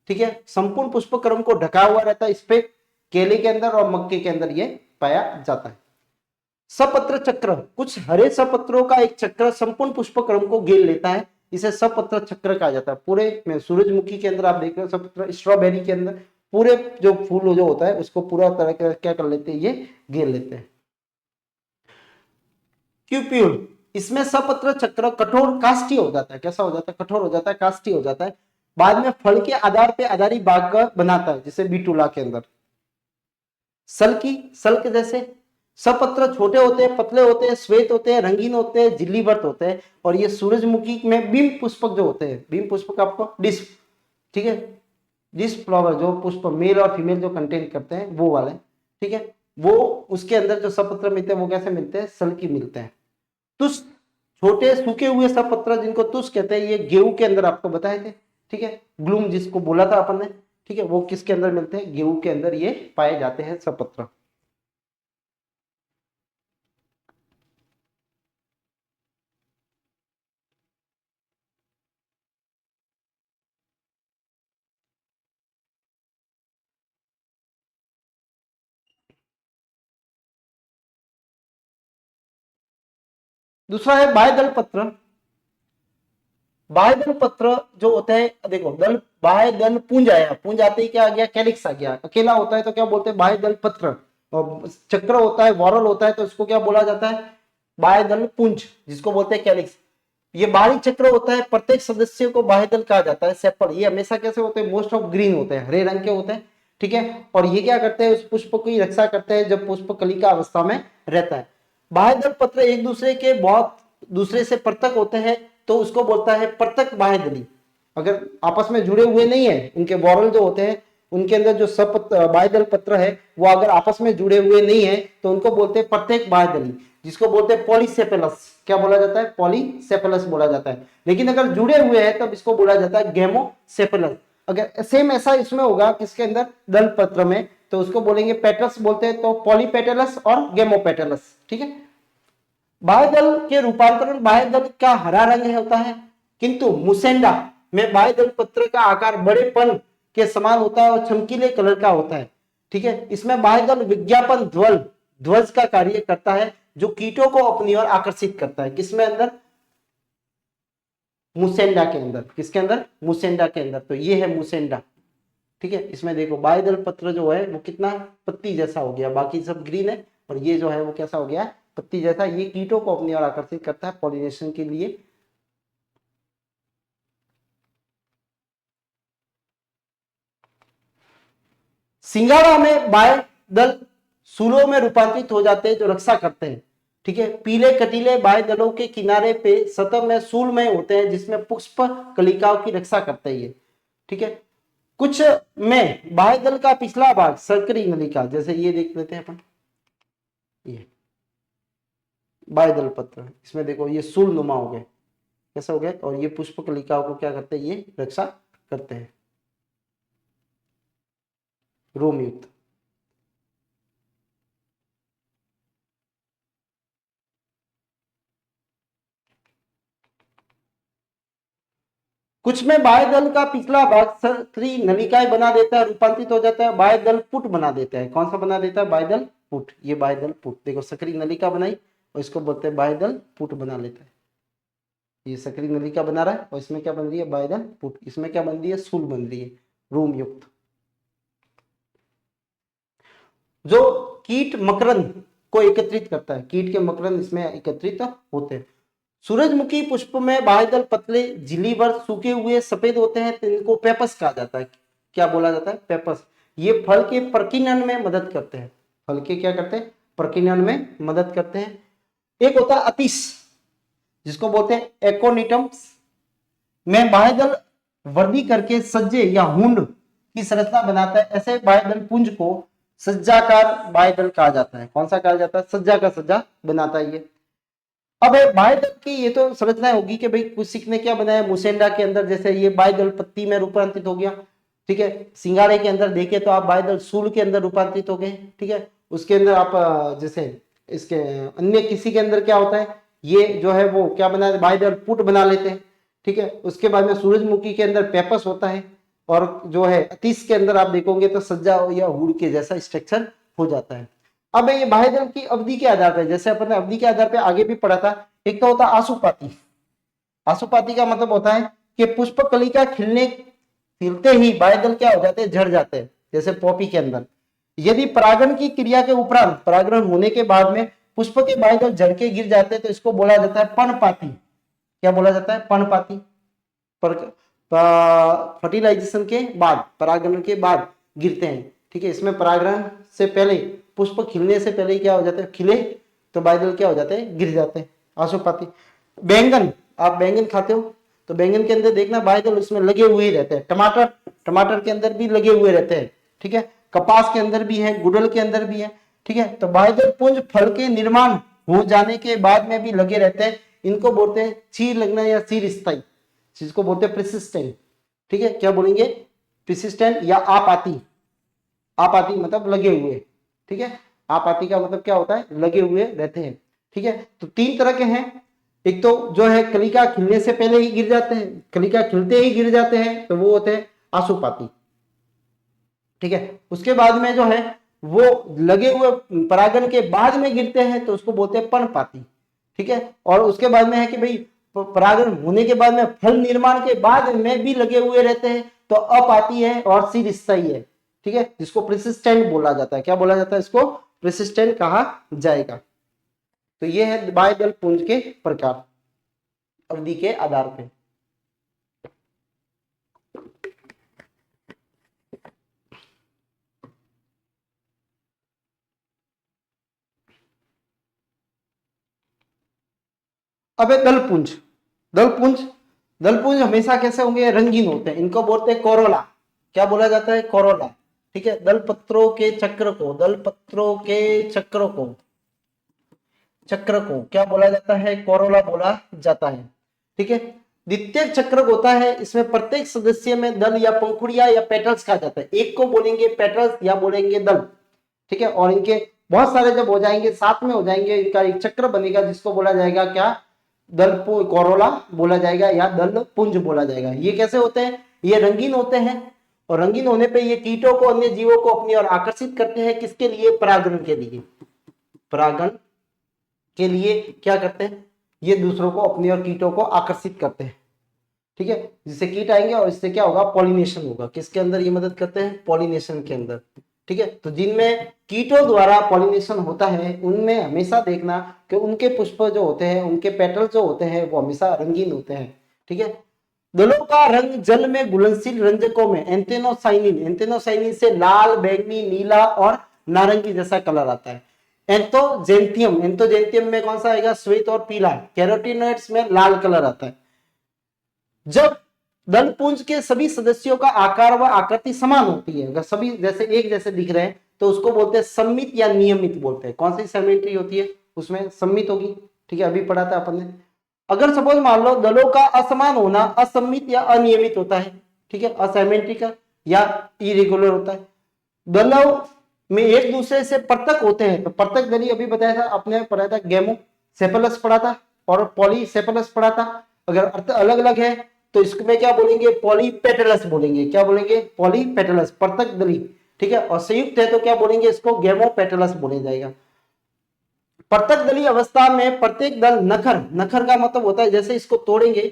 ठीक है, संपूर्ण पुष्पक्रम को ढका हुआ रहता है। स्पेत केले के अंदर और मक्के के अंदर ये पाया जाता है। सपत्र चक्र, कुछ हरे सपत्रों का एक चक्र संपूर्ण पुष्पक्रम को घेर लेता है, इसे सपत्र चक्र कहा जाता है। पूरे में सूरजमुखी के अंदर आप देख रहे हो सपत्र, स्ट्रॉबेरी के अंदर पूरे जो फूल जो होता है उसको पूरा तरह का क्या कर लेते हैं, ये घेर लेते हैं। क्यूप्यूल, इसमें सपत्र चक्र कठोर काष्ठी हो जाता है। कैसा हो जाता है? कठोर हो जाता है, काष्ठी हो जाता है। बाद में फल के आधार पे आधारी भाग बनाता है, जैसे बीटूला के अंदर। सल्क जैसे सपत्र छोटे होते हैं, पतले होते हैं, श्वेत होते हैं, रंगीन होते हैं, झिल्लीवर्त होते हैं। और ये सूरजमुखी में बिंब पुष्पक जो होते हैं, बिंब पुष्पक आपको डिस्क, ठीक है, डिस्क फ्लावर जो पुष्प मेल और फीमेल जो कंटेन करते हैं वो वाले, ठीक है, वो उसके अंदर जो सपत्र मिलते हैं वो कैसे मिलते हैं? सल्की मिलते हैं। तुष, छोटे सूखे हुए सपत्र जिनको तुष कहते हैं, ये गेहूं के अंदर आपको बताए थे, ठीक है, ग्लूम जिसको बोला था अपन ने, ठीक है, वो किसके अंदर मिलते हैं? गेहूं के अंदर ये पाए जाते हैं सपत्र। दूसरा है बाह्य पत्र। बाह्य पत्र जो होता है, देखो दल, बाह्य पुंज आया, पुंज आते ही क्या आ गया? कैलिक्स आ गया। अकेला होता है तो क्या बोलते हैं? बाह्य पत्र। और चक्र होता है, वॉरल होता है, तो इसको क्या बोला जाता है? बाह्य पुंज, जिसको बोलते हैं कैलिक्स। ये बाहरी चक्र होता है, प्रत्येक सदस्य को बाह्य दल कहा जाता है। सेपल, ये हमेशा कैसे होते हैं? मोस्ट ऑफ ग्रीन होते हैं, हरे रंग के होते हैं, ठीक है। और ये क्या करते हैं? उस पुष्प की रक्षा करते हैं जब पुष्प कलिका अवस्था में रहता है। बाह्य दल पत्र एक दूसरे के बहुत दूसरे से पृथक होते हैं, तो उसको बोलता है पृथक बाह्य दली। अगर आपस में जुड़े हुए नहीं है, उनके वॉरल जो होते हैं उनके अंदर जो बाह्य दल पत्र है वो अगर आपस में जुड़े हुए नहीं है तो उनको बोलते हैं प्रत्येक बाह्य दली, जिसको बोलते हैं पॉलीसेपेलस। क्या बोला जाता है? पॉलीसेपेलस बोला जाता है। लेकिन अगर जुड़े हुए हैं तब इसको बोला जाता है गेमोसेपेलस। अगर सेम ऐसा इसमें होगा किसके अंदर? दल पत्र में, तो उसको बोलेंगे पेटल्स बोलते हैं, तो पॉलीपेटलस और गेमोपेटलस, ठीक है। बाह्य दल के रूपांतरण, बाह्य दल का हरा रंग होता है, किंतु मुसेंडा में बाह्य दल पत्र का आकार बड़ेपन के समान होता है और चमकीले कलर का होता है, ठीक है। इसमें बाह्य दल विज्ञापन ध्वज का कार्य करता है, जो कीटों को अपनी ओर आकर्षित करता है। किसमें अंदर? मुसेंडा के अंदर। किसके अंदर? मुसेंडा के अंदर। तो ये है मुसेंडा, ठीक है। इसमें देखो बाह्य दल पत्र जो है वो कितना पत्ती जैसा हो गया, बाकी सब ग्रीन है, और ये जो है वो कैसा हो गया? पत्ती जैसा। ये कीटों को अपनी ओर आकर्षित करता है पॉलिनेशन के लिए। सिंगाड़ा में बाह्य दल सूलों में रूपांतरित हो जाते हैं जो रक्षा करते हैं, ठीक है। पीले कटीले बाह्य दलों के किनारे पे सतह में सूल में होते हैं, जिसमें पुष्प कलिकाओं की रक्षा करते हैं, ठीक है। कुछ में बाह्य दल का पिछला भाग सरकरी नलिका, जैसे ये देख लेते हैं अपन, ये बाह्य दल पत्र, इसमें देखो ये सूल नुमा हो गए, कैसा हो गया? और ये पुष्प कलिकाओं को क्या करते हैं? ये रक्षा करते हैं, रोम युक्त। कुछ में बाह्य दल का पिछला भाग सक्रिय नलिकाएं बना देता है, रूपांतरित हो जाता है, बाह्य दल पुट बना देता है। कौन सा बना देता है? बाह्य दल पुट। ये बाह्य दल पुट, देखो सक्रिय नलिका बनाई और इसको बोलते हैं बाह्य दल पुट बना लेता है। ये सक्रिय नलिका बना रहा है और इसमें क्या बन रही है? बाह्य दल पुट। इसमें क्या बन रही है? सूल बन रही है, रोम युक्त। जो कीट मकरंद को एकत्रित करता है, कीट के मकरंद इसमें एकत्रित होते हैं। सूरजमुखी पुष्प में बाह्य दल पतले झिल्लीवर सूखे हुए सफेद होते हैं, तो इनको पेपस कहा जाता है। क्या बोला जाता है? पेपस। ये फल के प्रकीर्णन में मदद करते हैं। फल के क्या करते हैं? प्रकीर्णन में मदद करते हैं। एक होता है अतिश, जिसको बोलते हैं एकोनिटम्स, में बाह्य दल वर्दी करके सज्जे या हुंड की संरचना बनाता है। ऐसे बाह्य दल पुंज को सज्जाकार बाह्य दल कहा जाता है। कौन सा कहा जाता है? सज्जा का सज्जा बनाता है ये। अब बाह्य दल की ये तो संरचना होगी कि भाई कुछ सीखने क्या बनाया मुसेंडा के अंदर, जैसे ये बाह्य दल पत्ती में रूपांतरित हो गया, ठीक है। सिंगाड़े के अंदर देखे तो आप बाह्य दल सूल के अंदर रूपांतरित हो गए, ठीक है। उसके अंदर आप जैसे इसके अन्य किसी के अंदर क्या होता है, ये जो है वो क्या बना, बाह्य दल पुट बना लेते हैं, ठीक है। उसके बाद में सूरजमुखी के अंदर पेपस होता है, और जो है अतीश के अंदर आप देखोगे तो सज्जा या हुड के जैसा स्ट्रक्चर हो जाता है। अब ये बाह्य दल की अवधि के आधार पर, जैसे अपन ने अवधि के आधार पर आगे भी पढ़ा था, एक तो होता आशुपाती, आशुपाती का मतलब होता है कि पुष्प कलिका खिलते ही बाह्यदल क्या हो जाते हैं, झड़ जाते हैं, जैसे पॉपी के अंदर। यदि परागण की क्रिया के उपरांत, परागण होने के बाद में पुष्प के बाह्यदल झड़ के गिर जाते हैं तो इसको बोला जाता है पर्णपाती। क्या बोला जाता है, पर्णपाती। पर फर्टिलाइजेशन के बाद, परागण के बाद गिरते हैं, ठीक है। इसमें परागण से पहले, पुष्प खिलने से पहले क्या हो जाते हैं, खिले तो बाह्यदल क्या हो जाते हैं, गिर जाते हैं, आशुपाती। बैंगन, आप बैंगन खाते हो तो बैंगन के अंदर देखना बाह्यदल उसमें लगे हुए ही रहते हैं। टमाटर, टमाटर के अंदर भी लगे हुए रहते हैं, ठीक है। कपास के अंदर भी है, गुड़हल के अंदर भी है, ठीक है। तो बाह्यदल पुंज फल के निर्माण हो जाने के बाद में भी लगे रहते हैं। इनको बोलते हैं चीर लगना या चीर स्थायी, जिसको बोलते हैं प्रिसिस्टेंट, ठीक है। क्या बोलेंगे, प्रिसिस्टेंट या आपाती। आपाती मतलब लगे हुए, ठीक है। आपाती का मतलब क्या होता है, लगे हुए रहते हैं, ठीक है। तो तीन तरह के हैं। एक तो जो है कलिका खिलने से पहले ही गिर जाते हैं, कलिका खिलते ही गिर जाते हैं, तो वो होते हैं आशुपाती, ठीक है। उसके बाद में जो है वो लगे हुए परागण के बाद में गिरते हैं तो उसको बोलते हैं पर्णपाती, ठीक है। और उसके बाद में है कि भाई परागण होने के बाद में फल निर्माण के बाद में भी लगे हुए रहते हैं तो अपाती है और चिरस्थायी है, ठीक है, जिसको प्रिसिस्टेंट बोला जाता है। क्या बोला जाता है, इसको प्रिसिस्टेंट कहा जाएगा। तो ये है बाह्यदल पुंज के प्रकार अवधि के आधार पे। अब है दलपुंज। दलपुंज, दलपुंज हमेशा कैसे होंगे, रंगीन होते हैं, इनको बोलते हैं कोरोला। क्या बोला जाता है, कोरोला, ठीक है। दल पत्रों के चक्र को, दल पत्रों के चक्र को, चक्र को क्या बोला जाता है, कोरोला बोला जाता है, ठीक है। द्वितीय चक्र होता है, इसमें प्रत्येक सदस्य में दल या पंखुड़िया या पेटल्स कहा जाता है। एक को बोलेंगे पेटल्स या बोलेंगे दल, ठीक है। और इनके बहुत सारे जब हो जाएंगे, साथ में हो जाएंगे, इनका एक चक्र बनेगा जिसको बोला जाएगा क्या, दल कोरोला बोला जाएगा या दल पुंज बोला जाएगा। ये कैसे होते हैं, ये रंगीन होते हैं और रंगीन होने पे ये कीटों को, अन्य जीवों को अपनी ओर आकर्षित करते हैं। किसके लिए, परागण के लिए, परागण के लिए क्या करते हैं, ये दूसरों को, अपनी और कीटों को आकर्षित करते हैं, ठीक है। जिससे कीट आएंगे और इससे क्या होगा, पॉलिनेशन होगा। किसके अंदर ये मदद करते हैं, पॉलिनेशन के अंदर, ठीक है। तो जिनमें कीटों द्वारा पॉलिनेशन होता है उनमें हमेशा देखना कि उनके पुष्प जो होते हैं, उनके पेटल जो होते हैं वो हमेशा रंगीन होते हैं, ठीक है। दलों का रंग जल में घुलनशील रंजकों में एंथेनोसाइनिन, एंथेनोसाइनिन से लाल, बैंगनी, नीला और नारंगी जैसा कलर आता है। एंथोजेंथियम, एंथोजेंथियम में कौन सा आएगा, श्वेत और पीला। कैरोटीनॉइड्स में लाल कलर आता है। जब दलपुंज के सभी सदस्यों का आकार व आकृति समान होती है, अगर सभी जैसे एक जैसे दिख रहे हैं तो उसको बोलते हैं सम्मित या नियमित बोलते हैं। कौन सी सिमेट्री होती है, उसमें सम्मित होगी, ठीक है, अभी पढ़ा था अपन ने। अगर सपोज मान लो दलों का असमान होना असम्मित या अनियमित होता है, ठीक है, असिमेट्रिकल या इरेगुलर होता है। दलों में एक दूसरे से पृथक होते हैं तो पृथक दली, अभी बताया था आपने, पढ़ा था गेमो सेफलस पढ़ा था और पॉलीसेफलस पढ़ा था। अगर अर्थ अलग अलग है तो इसमें क्या बोलेंगे, पॉलीपेटलस बोलेंगे। क्या बोलेंगे, पॉलीपेटलस, पृथक दली, ठीक है। और संयुक्त है तो क्या बोलेंगे, इसको गेमोपेटलस बोले जाएगा। पृथक दली अवस्था में प्रत्येक दल नखर, नखर का मतलब होता है जैसे इसको तोड़ेंगे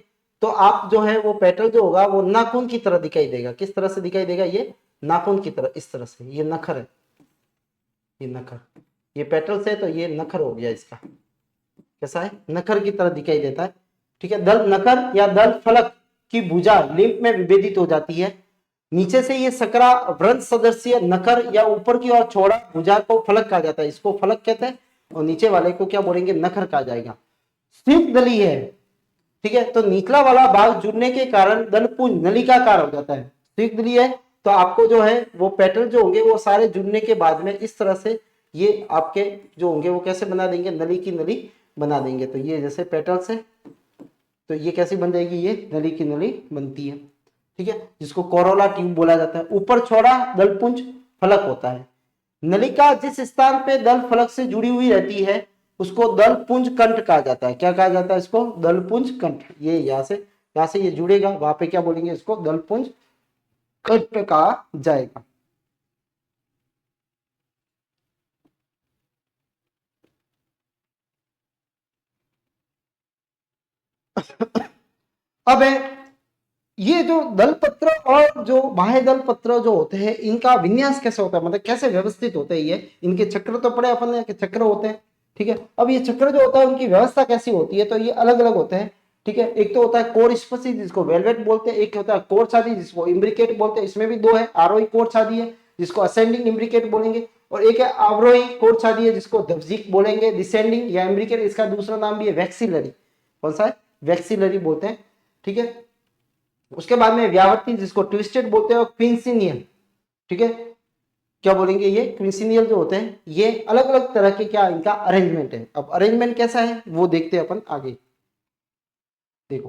तो आप जो है वो पेटल जो होगा वो नाखून की तरह दिखाई देगा। किस तरह से दिखाई देगा, ये नाखून की तरह, इस तरह से। ये नखर है, ये नखर, ये पेटल से तो ये नखर हो गया इसका। कैसा है, नखर की तरह दिखाई देता है, ठीक है। दल नखर या दल फलक की भुजा लिंप में विभेदित हो जाती है। नीचे से ये सकरा वृंत सदस्य नखर या ऊपर की ओर छोड़ा भुजा को फलक कहा जाता है, इसको फलक कहते हैं। और नीचे वाले को क्या बोलेंगे, नखर कहा जाएगा। संयुक्त दली है, ठीक है, तो निचला वाला भाग जुड़ने के कारण दलपुंज नलिकाकार हो जाता है। संयुक्त दली है तो आपको जो है वो पेटल जो होंगे वो सारे जुड़ने के बाद में इस तरह से ये आपके जो होंगे वो कैसे बना देंगे, नली की नली बना देंगे। तो ये जैसे पेटल्स है तो ये कैसी बन जाएगी, ये नली की नली बनती है, ठीक है, जिसको कोरोला ट्यूब बोला जाता है। ऊपर छोड़ा दलपुंज फलक होता है। नलिका जिस स्थान पे दल फलक से जुड़ी हुई रहती है उसको दलपुंज कंठ कहा जाता है। क्या कहा जाता है इसको, दलपुंज कंठ। ये यहां से ये जुड़ेगा, वहां पे क्या बोलेंगे, इसको दलपुंज कंठ कहा जाएगा। अब है ये जो दल पत्र और जो बाह्य दल पत्र जो होते हैं इनका विन्यास कैसे होता है, मतलब कैसे व्यवस्थित होते हैं ये, इनके चक्र तो पढ़े अपन ने कि चक्र होते हैं, ठीक है। अब ये चक्र जो होता है उनकी व्यवस्था कैसी होती है, तो ये अलग अलग होते हैं, ठीक है। एक तो होता है कोर स्पर्शी जिसको वेलवेट बोलते हैं, एक होता है कोर छादी जिसको इम्ब्रिकेट बोलते हैं, इसमें भी दो है, आरोही कोर छादी है जिसको असेंडिंग इम्ब्रिकेट बोलेंगे, और एक है अवरोही कोर छादी है जिसको दफ्जिक बोलेंगे, डिसेंडिंग या इम्ब्रिकेट, इसका दूसरा नाम भी है वैक्सिलरी। कौन सा है? वैक्सिलरी बोलते हैं, ठीक है। उसके बाद में व्यावर्ती जिसको ट्विस्टेड बोलते हैं, और क्विंसिनियल, ठीक है। क्या बोलेंगे ये क्विंसिनियल जो होते हैं, ये अलग अलग तरह के क्या इनका अरेंजमेंट है। अब अरेंजमेंट कैसा है वो देखते हैं अपन आगे। देखो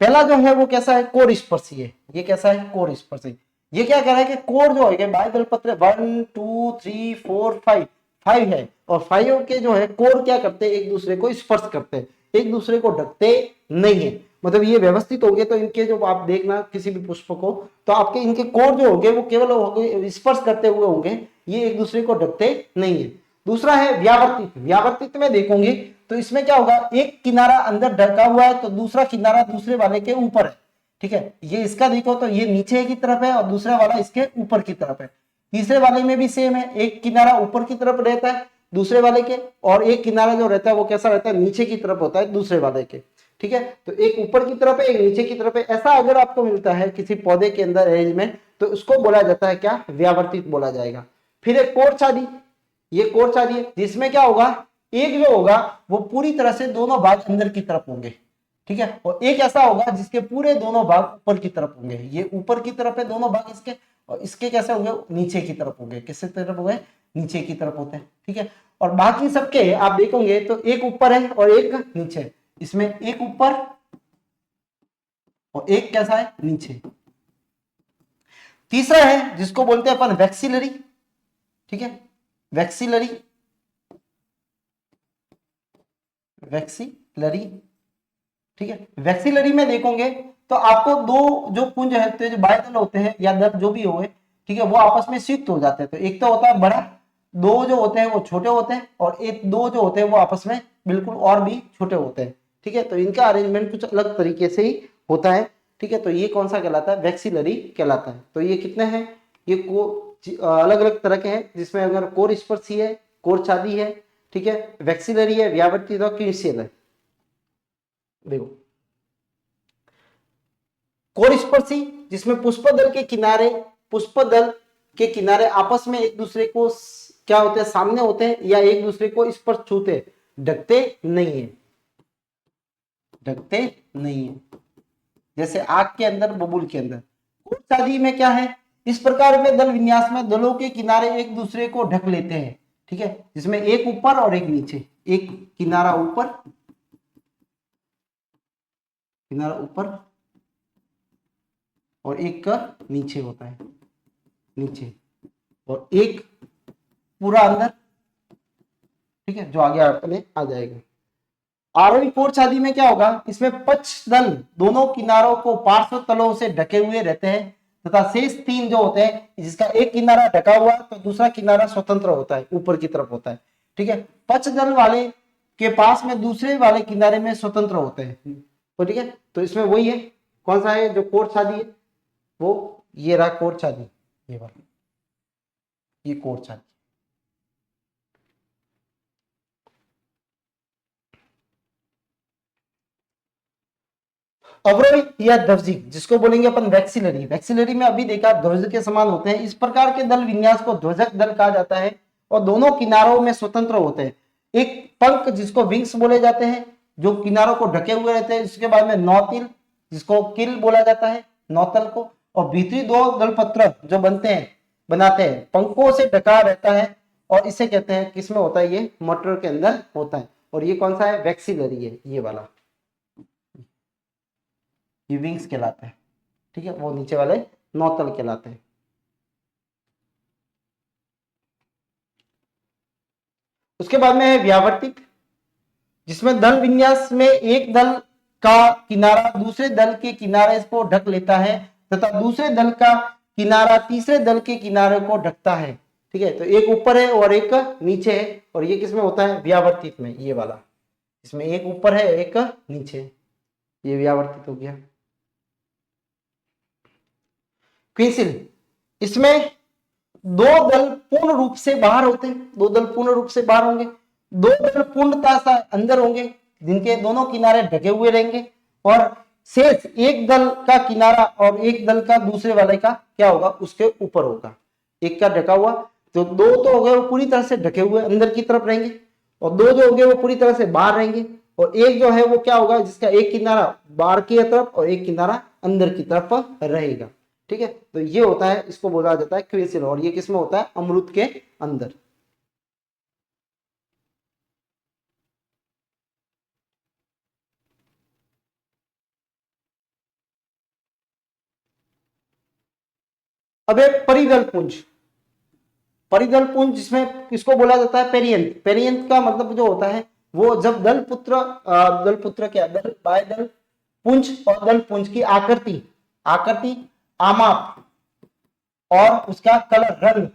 पहला जो है वो कैसा है, कोर स्पर्शी है। ये कैसा है? कोर स्पर्शी। ये क्या कह रहा है कि कोर जो है बाह्य दल पत्र 1 2 3 4 5 है, और 5 के जो है कोर क्या करते हैं, एक दूसरे को स्पर्श करते हैं, एक दूसरे को ढकते नहीं है। मतलब ये व्यवस्थित हो गए तो इनके जो आप देखना किसी भी पुष्प को, तो आपके इनके कोर जो होंगे वो केवल स्पर्श करते हुए होंगे, ये एक दूसरे को ढकते नहीं है। दूसरा है व्यावर्तित। व्यावर्तित में देखोगे तो इसमें क्या होगा, एक किनारा अंदर ढका हुआ है तो दूसरा किनारा दूसरे वाले के ऊपर है, ठीक है। ये इसका देखो तो ये नीचे की तरफ है और दूसरा वाला इसके ऊपर की तरफ है। तीसरे वाले में भी सेम है, एक किनारा ऊपर की तरफ रहता है दूसरे वाले के, और एक किनारा जो रहता है वो कैसा रहता है, नीचे की तरफ होता है दूसरे वाले के, ठीक है। तो एक ऊपर की तरफ है एक नीचे की तरफ है। ऐसा अगर आपको मिलता है किसी पौधे के अंदर अरेंजमेंट, तो उसको बोला जाता है क्या, व्यावर्तित बोला जाएगा। फिर एक कोर छादी। ये कोर छादी है जिसमें क्या होगा, एक जो होगा वो पूरी तरह से दोनों भाग अंदर की तरफ होंगे, ठीक है, और एक ऐसा होगा जिसके पूरे दोनों भाग ऊपर की तरफ होंगे। ये ऊपर की तरफ है दोनों भाग इसके, और इसके कैसे होंगे, नीचे की तरफ होंगे। किससे तरफ होंगे, नीचे की तरफ होते हैं, ठीक है। और बाकी सबके आप देखोगे तो एक ऊपर है और एक नीचे है। इसमें एक ऊपर और एक कैसा है, नीचे। तीसरा है जिसको बोलते हैं अपन वैक्सिलरी, ठीक है। वैक्सिलरी, वैक्सिलरी, ठीक है। वैक्सिलरी में देखोगे तो आपको दो जो पुंज है जो बाह्य दल होते हैं या दल जो भी हुए, ठीक है, वो आपस में संयुक्त हो जाते हैं। तो एक तो होता है बड़ा, दो जो होते हैं वो छोटे होते हैं, और एक दो जो होते हैं वो आपस में बिल्कुल और भी छोटे होते हैं, ठीक है। तो इनका अरेंजमेंट कुछ अलग तरीके से ही होता है, ठीक है। तो ये कौन सा कहलाता है, वैक्सिलरी कहलाता है। तो ये कितने हैं, ये अलग अलग तरह के हैं, जिसमें अगर कोर स्पर्शी है, कोर छादी है, ठीक है, वैक्सिलरी है, व्यावर्ती है, क्विंसियल है। देखो कोर स्पर्शी जिसमें पुष्पदल के किनारे आपस में एक दूसरे को क्या होते हैं, सामने होते हैं, या एक दूसरे को स्पर्श छूते, ढकते नहीं है, ढकते नहीं है। जैसे आग के अंदर, बबूल के अंदर। कोर छादी में क्या है, इस प्रकार में दल विन्यास में दलों के किनारे एक दूसरे को ढक लेते हैं, ठीक है, जिसमें एक ऊपर और एक नीचे, एक किनारा ऊपर, किनारा ऊपर और एक का नीचे होता है, नीचे, और एक पूरा अंदर, ठीक है, जो आगे अपने आ जाएगा। आरोही कोर छादी में क्या होगा, इसमें पक्ष दल दोनों किनारों को पार्श्व तलों से ढके हुए रहते हैं, तथा शेष तीन जो होते हैं, जिसका एक किनारा ढका हुआ तो दूसरा किनारा स्वतंत्र होता है, ऊपर की तरफ होता है, ठीक है। पक्ष दल वाले के पास में दूसरे वाले किनारे में स्वतंत्र होते हैं, तो ठीक है। तो इसमें वही है, कौन सा है जो कोर छादी है, वो ये रहा कोर छादी, ये वाला, ये कोर छादी। अवरोही या ध्वजिक जिसको बोलेंगे अपन वैक्सिलरी। वैक्सिलरी में अभी देखा ध्वज के समान होते हैं। इस प्रकार के दल विन्यास को ध्वजक दल कहा जाता है, और दोनों किनारों में स्वतंत्र होते हैं। एक पंख जिसको विंग्स बोले जाते हैं, जो किनारों को ढके हुए रहते हैं। इसके बाद में नौतिल जिसको किल बोला जाता है, नौतल को, और भीतरी दो दलपत्र जो बनाते हैं, पंखों से ढका रहता है, और इसे कहते हैं, किसमें होता है, ये मटर के अंदर होता है। और ये कौन सा है, वैक्सिलरी है, ये वाला, ये विंग्स कहलाते हैं, ठीक है। वो नीचे वाले नौतल कहलाते हैं। उसके बाद में है व्यावर्तित, जिसमें दल विन्यास में एक दल का किनारा दूसरे दल के किनारे को ढक लेता है, तथा दूसरे दल का किनारा तीसरे दल के किनारे को ढकता है, ठीक है। तो एक ऊपर है और एक नीचे है, और ये किसमें होता है, व्यावर्तित में, ये वाला, इसमें एक ऊपर है एक नीचे, ये व्यावर्तित हो गया। क्विंसिल, इसमें दो दल पूर्ण रूप से बाहर होते हैं, दो दल पूर्ण रूप से बाहर होंगे, दो दल पूर्णतः से अंदर होंगे जिनके दोनों किनारे ढके हुए रहेंगे, और शेष एक दल का किनारा और एक दल का दूसरे वाले का क्या होगा, उसके ऊपर होगा। एक का ढका हुआ, तो दो तो हो गए वो पूरी तरह से ढके हुए अंदर की तरफ रहेंगे, और दो जो हो गए वो पूरी तरह से बाहर रहेंगे, और एक जो है वो क्या होगा, जिसका एक किनारा बाहर की तरफ और एक किनारा अंदर की तरफ रहेगा। ठीक है, तो ये होता है, इसको बोला जाता है क्विंसिल, और ये किसमें होता है, अमरूद के अंदर। अब एक परिदल पुंज, परिदल पुंज जिसमें किसको बोला जाता है, पेरियंत। पेरियंत का मतलब जो होता है वो जब दल पुत्र, दल पुत्र क्या, दल बाय दल पुंज और दल पुंज की आकृति, आकृति, आमाप और उसका कलर, रंग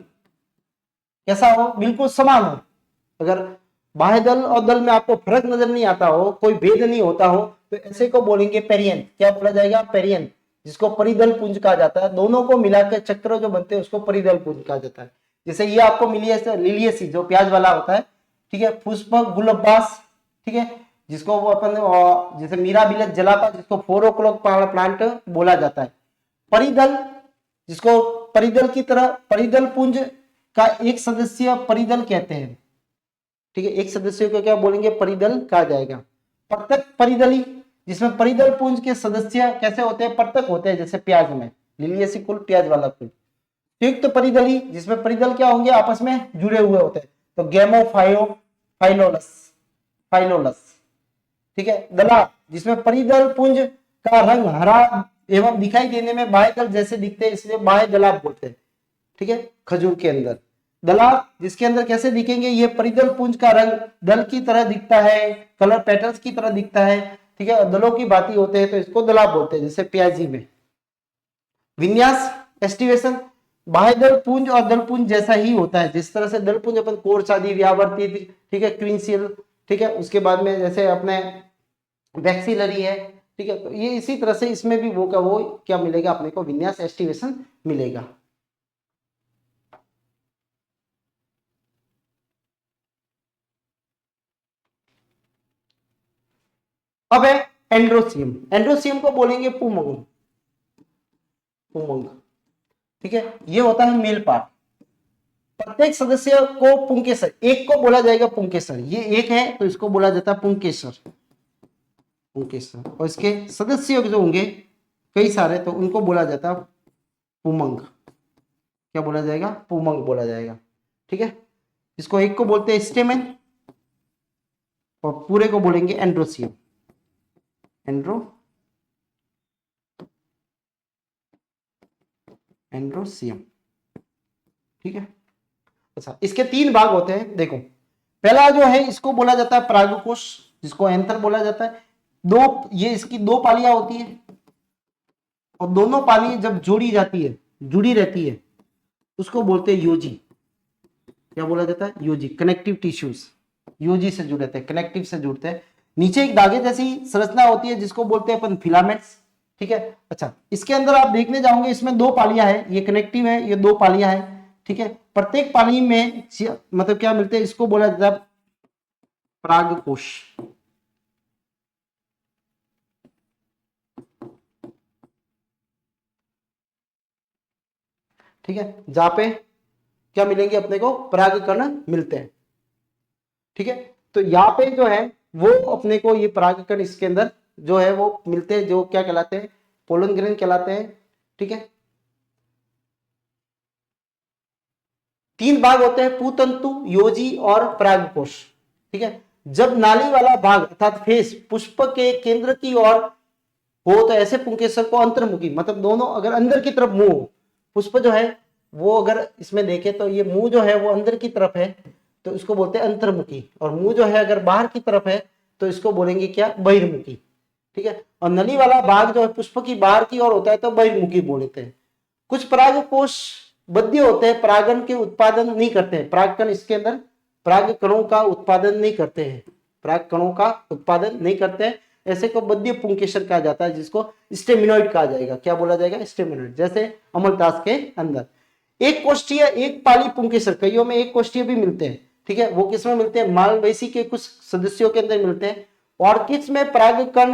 कैसा हो, बिल्कुल समान हो। अगर बाह्य दल और दल में आपको फर्क नजर नहीं आता हो, कोई भेद नहीं होता हो, तो ऐसे को बोलेंगे पेरियंत। क्या बोला जाएगा, पेरियंत, जिसको परिदल पुंज कहा जाता है। दोनों को मिलाकर चक्र जो बनते हैं उसको परिदल पुंज कहा जाता है। जैसे ये आपको मिली है लिलियसी, जो प्याज वाला होता है, ठीक है, पुष्पक गुलबास, ठीक है, जिसको वो अपन जैसे मीराबिलस जलापा, जिसको 4 o'clock प्लांट बोला जाता है। परिदल, जिसको परिदल की तरह, परिदल पुंज का एक सदस्य परिदल कहते हैं। ठीक है, एक सदस्य को क्या बोलेंगे, परिदल कहा जाएगा। प्रत्यक परिदली, जिसमें परिदल पुंज के सदस्य कैसे होते हैं, प्रत्यक होते हैं, जैसे प्याज में, लिलियसी कुल, प्याज वाला कुल। युक्त परिदली, जिसमें परिदल क्या होंगे, आपस में जुड़े हुए होते हैं, तो गेमोफाइलो फाइलोलस, फाइलोलस। ठीक है, दला, जिसमें परिदल पुंज का रंग हरा एवं दिखाई देने में बाह्य दल जैसे दिखते हैं, इसलिए बाह्य दलाप बोलते हैं। ठीक है, खजूर के अंदर दलाप, जिसके अंदर कैसे दिखेंगे, ये परिदल पुंज का रंग दल की तरह दिखता है, कलर पैटर्न्स की तरह दिखता है। ठीक है, दलों की बाती होते हैं तो इसको दलाप बोलते हैं, जैसे प्याजी में। विन्यास, एस्टिवेशन, बाह्य दल पुंज और दल पुंज जैसा ही होता है, जिस तरह से दल पुंज अपन कोर्स आदि, व्यावर्ती, ठीक है, क्विंसिल, ठीक है, उसके बाद में जैसे अपने वैक्सिलरी है, ठीक है, तो ये इसी तरह से इसमें भी वो का वो क्या मिलेगा, अपने को विन्यास एस्टिवेशन मिलेगा। अब है एंड्रोसियम, एंड्रोसियम को बोलेंगे पुमंग, पुमंग। ठीक है, ये होता है मेल पार्ट। प्रत्येक सदस्य को पुंकेसर, एक को बोला जाएगा पुंकेसर, ये एक है तो इसको बोला जाता है पुंकेसर, पुंकेसर, और इसके सदस्य जो होंगे कई सारे, तो उनको बोला जाता है पुमंग। क्या बोला जाएगा, पुमंग बोला जाएगा। ठीक है, इसको एक को बोलते हैं स्टेमेन, और पूरे को बोलेंगे एंड्रोसियम, एंड्रो, एंड्रोसियम। ठीक है, अच्छा, इसके 3 भाग होते हैं, देखो। पहला जो है इसको बोला जाता है परागकोश, जिसको एंथर बोला जाता है। दो, ये इसकी 2 पालियां होती है, और दोनों पालियां जब जोड़ी जाती है, जुड़ी रहती है, उसको बोलते हैं योजी। क्या बोला जाता है, योजी, कनेक्टिव टिश्यूज, योजी से जुड़े थे, कनेक्टिव से जुड़ते हैं। नीचे एक धागे जैसी संरचना होती है जिसको बोलते हैं अपन फिलामेंट्स। ठीक है, अच्छा, इसके अंदर आप देखने जाओगे, इसमें 2 पालियां है, ये कनेक्टिव है, ये 2 पालियां है। ठीक है, प्रत्येक पाली में मतलब क्या मिलते हैं, इसको बोला जाता है परागकोश। ठीक है, जहां पे क्या मिलेंगे, अपने को परागकण मिलते हैं। ठीक है, तो यहाँ पे जो है वो अपने को ये परागकण इसके अंदर जो है वो मिलते हैं, जो क्या कहलाते हैं, पोलन ग्रेन कहलाते हैं। ठीक है, 3 भाग होते हैं, पूतंतु, योजी और परागकोश। ठीक है, जब नाली वाला भाग अर्थात फेस पुष्प के केंद्र की ओर हो तो ऐसे पुंकेसर को अंतर्मुखी, मतलब दोनों अगर अंदर की तरफ मुंह, पुष्प जो है वो अगर इसमें देखे तो ये मुंह जो है वो अंदर की तरफ है, तो इसको बोलते हैं अंतर्मुखी, और मुंह जो है अगर बाहर की तरफ है तो इसको बोलेंगे क्या, बहिर्मुखी। ठीक है, और नली वाला भाग जो है पुष्प की बाहर की ओर होता है तो बहिर्मुखी बोलते हैं। कुछ परागकोश बद्ध होते हैं, परागन के उत्पादन नहीं करते हैं, परागकण इसके अंदर पराग कणों का उत्पादन नहीं करते हैं, पराग कणों का उत्पादन नहीं करते हैं, ऐसे को बद्य पुंकेसर कहा जाता है, जिसको स्टेमिनॉइड कहा जाएगा। क्या बोला जाएगा? स्टेमिनॉइड। जैसे अमलतास के अंदर एक कोष्ठीय एक पाली पुंकेसर, कईयों में एक कोष्ठीय भी मिलते हैं, ठीक है, वो किसमें मिलते हैं? मालवेसी के कुछ सदस्यों के अंदर मिलते हैं। ऑर्किड्स में परागकण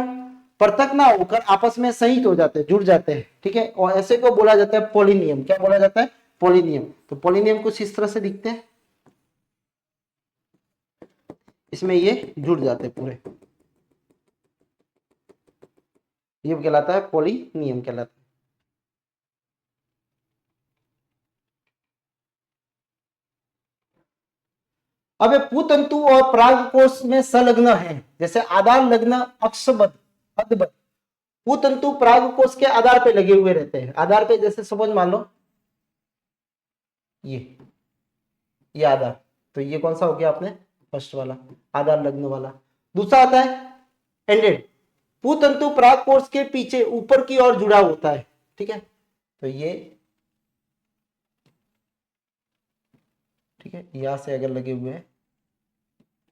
पृथक ना होकर आपस में संयुक्त हो जाते हैं, जुड़ जाते हैं, ठीक है, और ऐसे को बोला जाता है पोलिनियम। क्या बोला जाता है? पोलिनियम। तो पोलिनियम कुछ इस तरह से दिखते हैं, इसमें ये जुड़ जाते हैं पूरे, ये कहलाता है पोलिनियम कहलाता है। अब ये पुतंतु और परागकोश में संलग्न है, जैसे आधार लग्न अक्षबद्ध अधबद्ध। पुतंतु परागकोश के आधार पे लगे हुए रहते हैं, आधार पे, जैसे सपोज मान लो ये आधार, तो ये कौन सा हो गया आपने? फर्स्ट वाला आधार लग्न वाला। दूसरा आता है एंडेड। पुतंतु परागकोश के पीछे ऊपर की ओर जुड़ा होता है, ठीक है, तो ये ठीक है, यहां से अगर लगे हुए हैं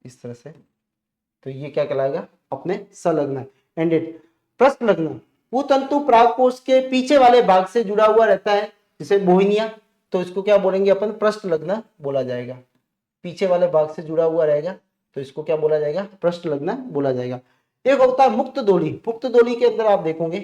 इस तरह से, तो ये क्या कहलाएगा? अपने संलग्न एंडेड। पृष्ठ लग्न, पुतंतु परागकोश के पीछे वाले भाग से जुड़ा हुआ रहता है, जैसे बोहिनिया, तो इसको क्या बोलेंगे अपन? पृष्ठ लग्न बोला जाएगा। पीछे वाले भाग से जुड़ा हुआ रहेगा तो इसको क्या बोला जाएगा? पृष्ठ लग्न बोला जाएगा। एक होता है मुक्त दोली। मुक्त दोली के अंदर आप देखोगे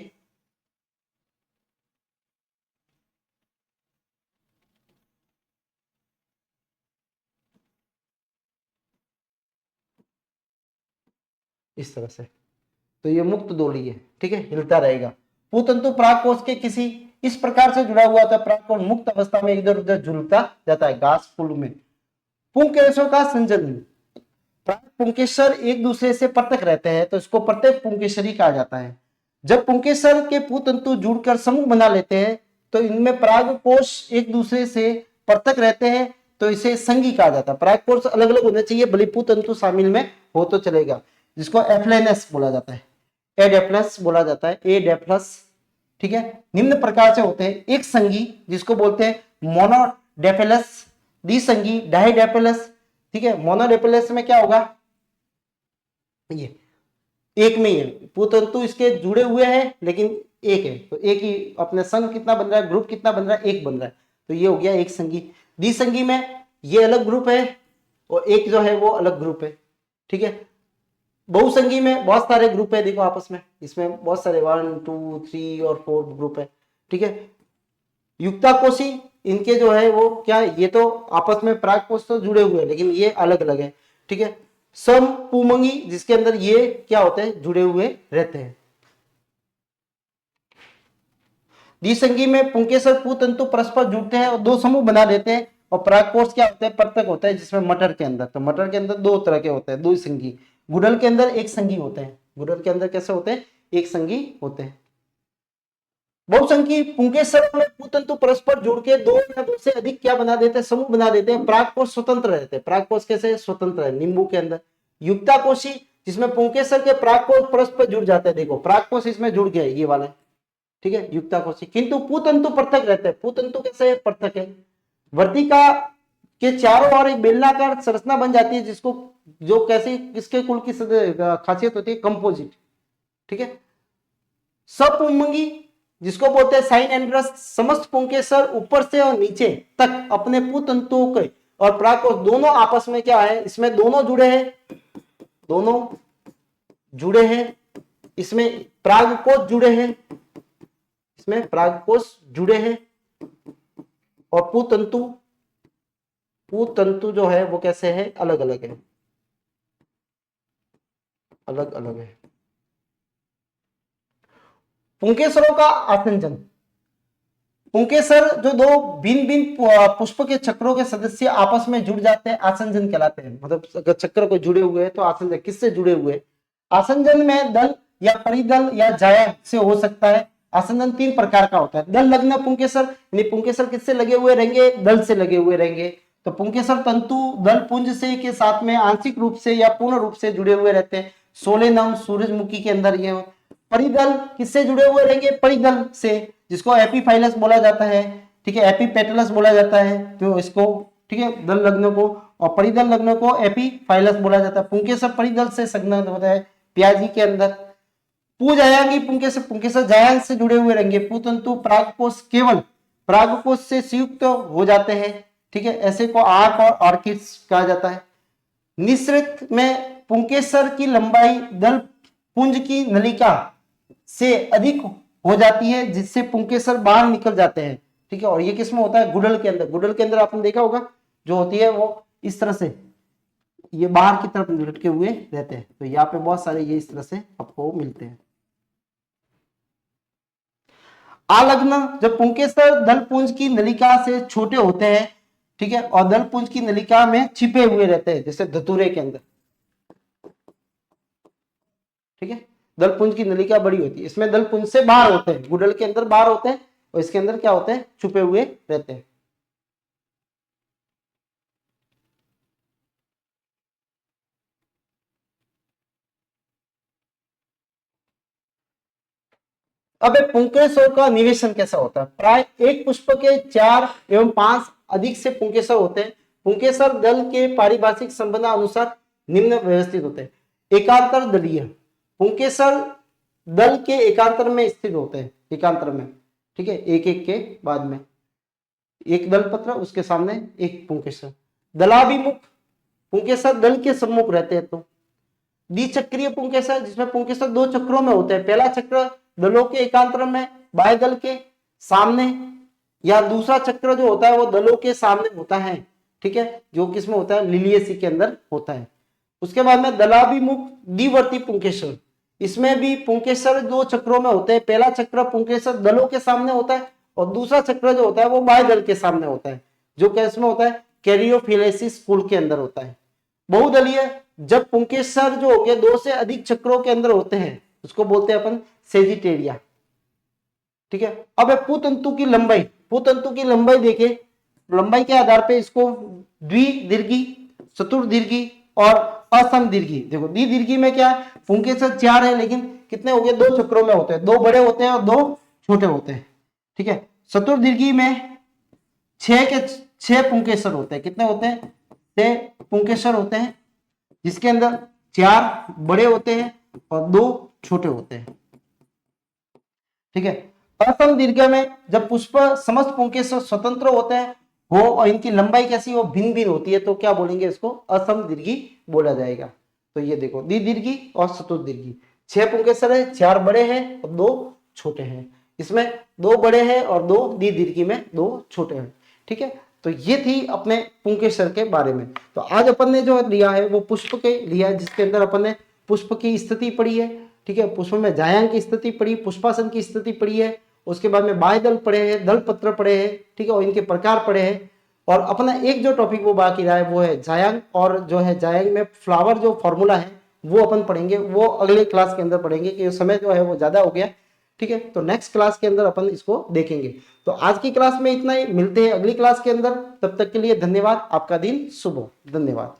इस तरह से, तो ये मुक्त दोली है, ठीक है, हिलता रहेगा। पुतंतु परागकोश के किसी इस प्रकार से जुड़ा हुआ था, परागकोश मुक्त अवस्था में इधर उधर झूलता जाता है घास फूल में। पुंकेसर का संजन, पुंकेसर एक दूसरे से पृथक रहते हैं तो इसको प्रत्येक पुंकेसरी कहा जाता है। जब पुंकेसर के पुतंतु जुड़कर समूह बना लेते हैं तो इनमें परागकोश एक दूसरे से पृथक रहते हैं तो इसे संगी कहा जाता है। परागकोश अलग अलग होने चाहिए, भले पुतंतु शामिल में हो तो चलेगा, जिसको एफ्लेनस बोला जाता है, एडेफ्लस बोला जाता है, एडेफ्लस, ठीक है। निम्न प्रकार से होते हैं। एक संगी जिसको बोलते हैं मोनोडेफेलस, द्विसंगी डाइडेफेलस, ठीक है। मोनोडेफेलस में क्या होगा? ये एक में ही है, पुतंतु इसके जुड़े हुए हैं लेकिन एक है, तो एक ही अपने संघ कितना बन रहा है, ग्रुप कितना बन रहा है? एक बन रहा है, तो ये हो गया एक संगी। द्विसंगी में ये अलग ग्रुप है और एक जो है वो अलग ग्रुप है, ठीक है। बहुसंगी में बहुत सारे ग्रुप है, देखो आपस में, इसमें बहुत सारे 1 2 3 और 4 ग्रुप है, ठीक है। युक्ताकोशी, इनके जो है वो क्या है? ये तो आपस में परागकोश तो जुड़े हुए हैं लेकिन ये अलग अलग है, ठीक है। समपुमंगी, जिसके अंदर ये क्या होते हैं? जुड़े हुए रहते हैं। द्विसंगी में पुंकेसर पुतंतु परस्पर जुड़ते हैं और दो समूह बना देते हैं, और परागकोश क्या होता है? पृथक होता है, जिसमें मटर के अंदर, तो मटर के अंदर दो तरह के होते हैं, द्विसंगी। गुड़ल के अंदर एक संगी होते हैं। गुड़ल के अंदर कैसे होते हैं? एक संगी होते हैं। बहुसंगी पुंकेसर में पुतंतु परस्पर जुड़ के दो या दो से अधिक क्या बना देते हैं? समूह बना देते हैं। परागकोश स्वतंत्र रहते हैं। परागकोश कैसे स्वतंत्र है? नींबू के अंदर। युक्ताकोशी, जिसमें पुंकेसर के परागकोश परस्पर जुड़ जाते हैं, देखो परागकोश इसमें जुड़ गया, ये वाला, ठीक है, युक्ताकोशी। किंतु पुतंतु पृथक रहते हैं। पुतंतु कैसे पृथक है? वर्तिका के चारों ओर एक बेलनाकार संरचना बन जाती है, जिसको जो कैसे किसके कुल की खासियत होती है? कंपोजिट, ठीक है। सपुंमंगी, जिसको बोलते हैं साइन एंड्रस, समस्त पुंकेसर ऊपर से और नीचे तक अपने पुतंतुओं के और परागकोश दोनों आपस में क्या है? इसमें दोनों जुड़े हैं, दोनों जुड़े हैं, इसमें परागकोश जुड़े हैं, इसमें परागकोश जुड़े हैं, और पुतंतु जो है वो कैसे है? अलग अलग है, अलग अलग है। पुंकेसरों का आसंजन, पुंकेसर जो दो भिन्न भिन्न पुष्प के चक्रों के सदस्य आपस में जुड़ जाते हैं, आसंजन कहलाते हैं। मतलब अगर चक्र को जुड़े हुए हैं तो आसंजन, किससे जुड़े हुए? आसंजन में दल या परिदल या जाया से हो सकता है। आसंजन 3 प्रकार का होता है। दल लग्न पुंकेसर, यानी पुंकेसर किससे लगे हुए रहेंगे? दल से लगे हुए रहेंगे। तो पुंकेसर तंतु दल पुंज से के साथ में आंशिक रूप से या पूर्ण रूप से जुड़े हुए रहते हैं। सोलेनम, सूरजमुखी के अंदर ये। परिदल किससे जुड़े हुए रहेंगे? परिदल से, जिसको एपीफाइलस बोला जाता है, ठीक है, एपीपेटलस बोला जाता है, तो इसको, ठीक है, दल लग्न को, और परिदल लग्न को एपीफाइलस बोला जाता है। पुंकेसर परिदल से संलग्न होता है प्याजी के अंदर। पूजायांगी पुंकेसर, पुंकेसर जायांग से जुड़े हुए रहेंगे। पुतंतु परागकोश केवल परागकोश से संयुक्त हो जाते हैं, ठीक है, ऐसे को आर्क और ऑर्किड्स कहा जाता है। निःसृत में पुंकेसर की लंबाई दल पुंज की नलिका से अधिक हो जाती है, जिससे पुंकेसर बाहर निकल जाते हैं, ठीक है। और ये किसमें होता है? गुडल के अंदर। गुडल के अंदर आपने देखा होगा जो होती है वो इस तरह से ये बाहर की तरफ लटके हुए रहते हैं, तो यहाँ पे बहुत सारे ये इस तरह से आपको मिलते हैं। आलग्न, जब पुंकेसर दलपुंज की नलिका से छोटे होते हैं, ठीक है, और दलपुंज की नलिका में छिपे हुए रहते हैं, जैसे धतूरे के अंदर, ठीक है। दलपुंज की नलिका बड़ी होती है, इसमें दलपुंज से बाहर होते हैं, गुडल के अंदर बाहर होते हैं, और इसके अंदर क्या होते हैं? छुपे हुए रहते हैं। अब पुंकेसर का निवेशन कैसा होता है? प्राय एक पुष्प के 4 एवं 5 अधिक से पुंकेसर होते हैं। पुंकेसर दल के पारिभाषिक संबंध अनुसार निम्न व्यवस्थित होते हैं। एकांतर दलीय, पुंकेसर दल के एकांतर में स्थित होते हैं, एकांतर में, ठीक है, एक एक के बाद में एक दल पत्र, उसके सामने एक पुंकेसर। दलाभिमुख, पुंकेसर दल के सम्मुख रहते हैं। तो द्विचक्रीय पुंकेसर, जिसमें पुंकेसर 2 चक्रों में होते हैं। पहला चक्र दलों के एकांतर में बाएं दल के सामने, या दूसरा चक्र जो होता है वो दलों के सामने होता है, ठीक है, जो किसमें होता है? लिलियेसी के अंदर होता है। उसके बाद में दलाभिमुख द्विवर्ती पुंकेसर, इसमें भी पुंकेसर 2 चक्रों में होते हैं। पहला चक्र पुंकेसर दलों के सामने होता है, और दूसरा चक्र जो होता है वो बाएं दल के सामने होता है, जो किसमें होता है? कैरियोफिलेसिस कुल के अंदर होता है। बहुदलीय, जब पुंकेसर जो हो गया 2 से अधिक चक्रों के अंदर होते हैं, उसको बोलते हैं अपन सेजिटेरिया, ठीक है। अब है पुतंतु की लंबाई। पुतंतु की लंबाई देखे, लंबाई के आधार पे इसको द्विदीर्घी, चतुर्दीर्घी और असमदीर्घी। देखो द्विदीर्घी में क्या है? पुंकेसर 4 है, लेकिन कितने हो गए? 2 चक्रों में होते हैं, 2 बड़े होते हैं और 2 छोटे होते हैं, ठीक है। चतुर्दीर्घी में 6 के 6 पुंकेसर होते हैं। कितने होते हैं? 6 पुंकेसर होते हैं, जिसके अंदर 4 बड़े होते हैं और 2 छोटे होते हैं, ठीक है। असम दीर्घ में जब पुष्प समस्त पुंकेसर स्वतंत्र होते हैं हो और इनकी लंबाई कैसी हो? भिन्न भिन्न होती है, तो क्या बोलेंगे? इसको असम दीर्घी बोला जाएगा। तो ये देखो द्विदीर्घी और चतुर्दीर्घी, 6 पुंकेसर है, 4 बड़े हैं और 2 छोटे हैं। इसमें 2 बड़े हैं और 2 द्विदीर्घी में 2 छोटे हैं, ठीक है। तो ये थी अपने पुंकेसर के बारे में। तो आज अपन ने जो लिया है वो पुष्प के लिया है, जिसके अंदर अपन ने पुष्प की स्थिति पढ़ी है, ठीक है। पुष्प में जायांग की स्थिति पढ़ी, पुष्पासन की स्थिति पढ़ी है, उसके बाद में बाह्य दल पढ़े हैं, दल पत्र पढ़े हैं, ठीक है, और इनके प्रकार पढ़े हैं। और अपना एक जो टॉपिक वो बाकी रहा है वो है जायांग, और जो है जायांग में फ्लावर जो फॉर्मूला है वो अपन पढ़ेंगे, वो अगले क्लास के अंदर पढ़ेंगे, कि समय जो है वो ज्यादा हो गया, ठीक है। तो नेक्स्ट क्लास के अंदर अपन इसको देखेंगे। तो आज की क्लास में इतना ही, मिलते हैं अगली क्लास के अंदर। तब तक के लिए धन्यवाद, आपका दिन शुभ हो। धन्यवाद।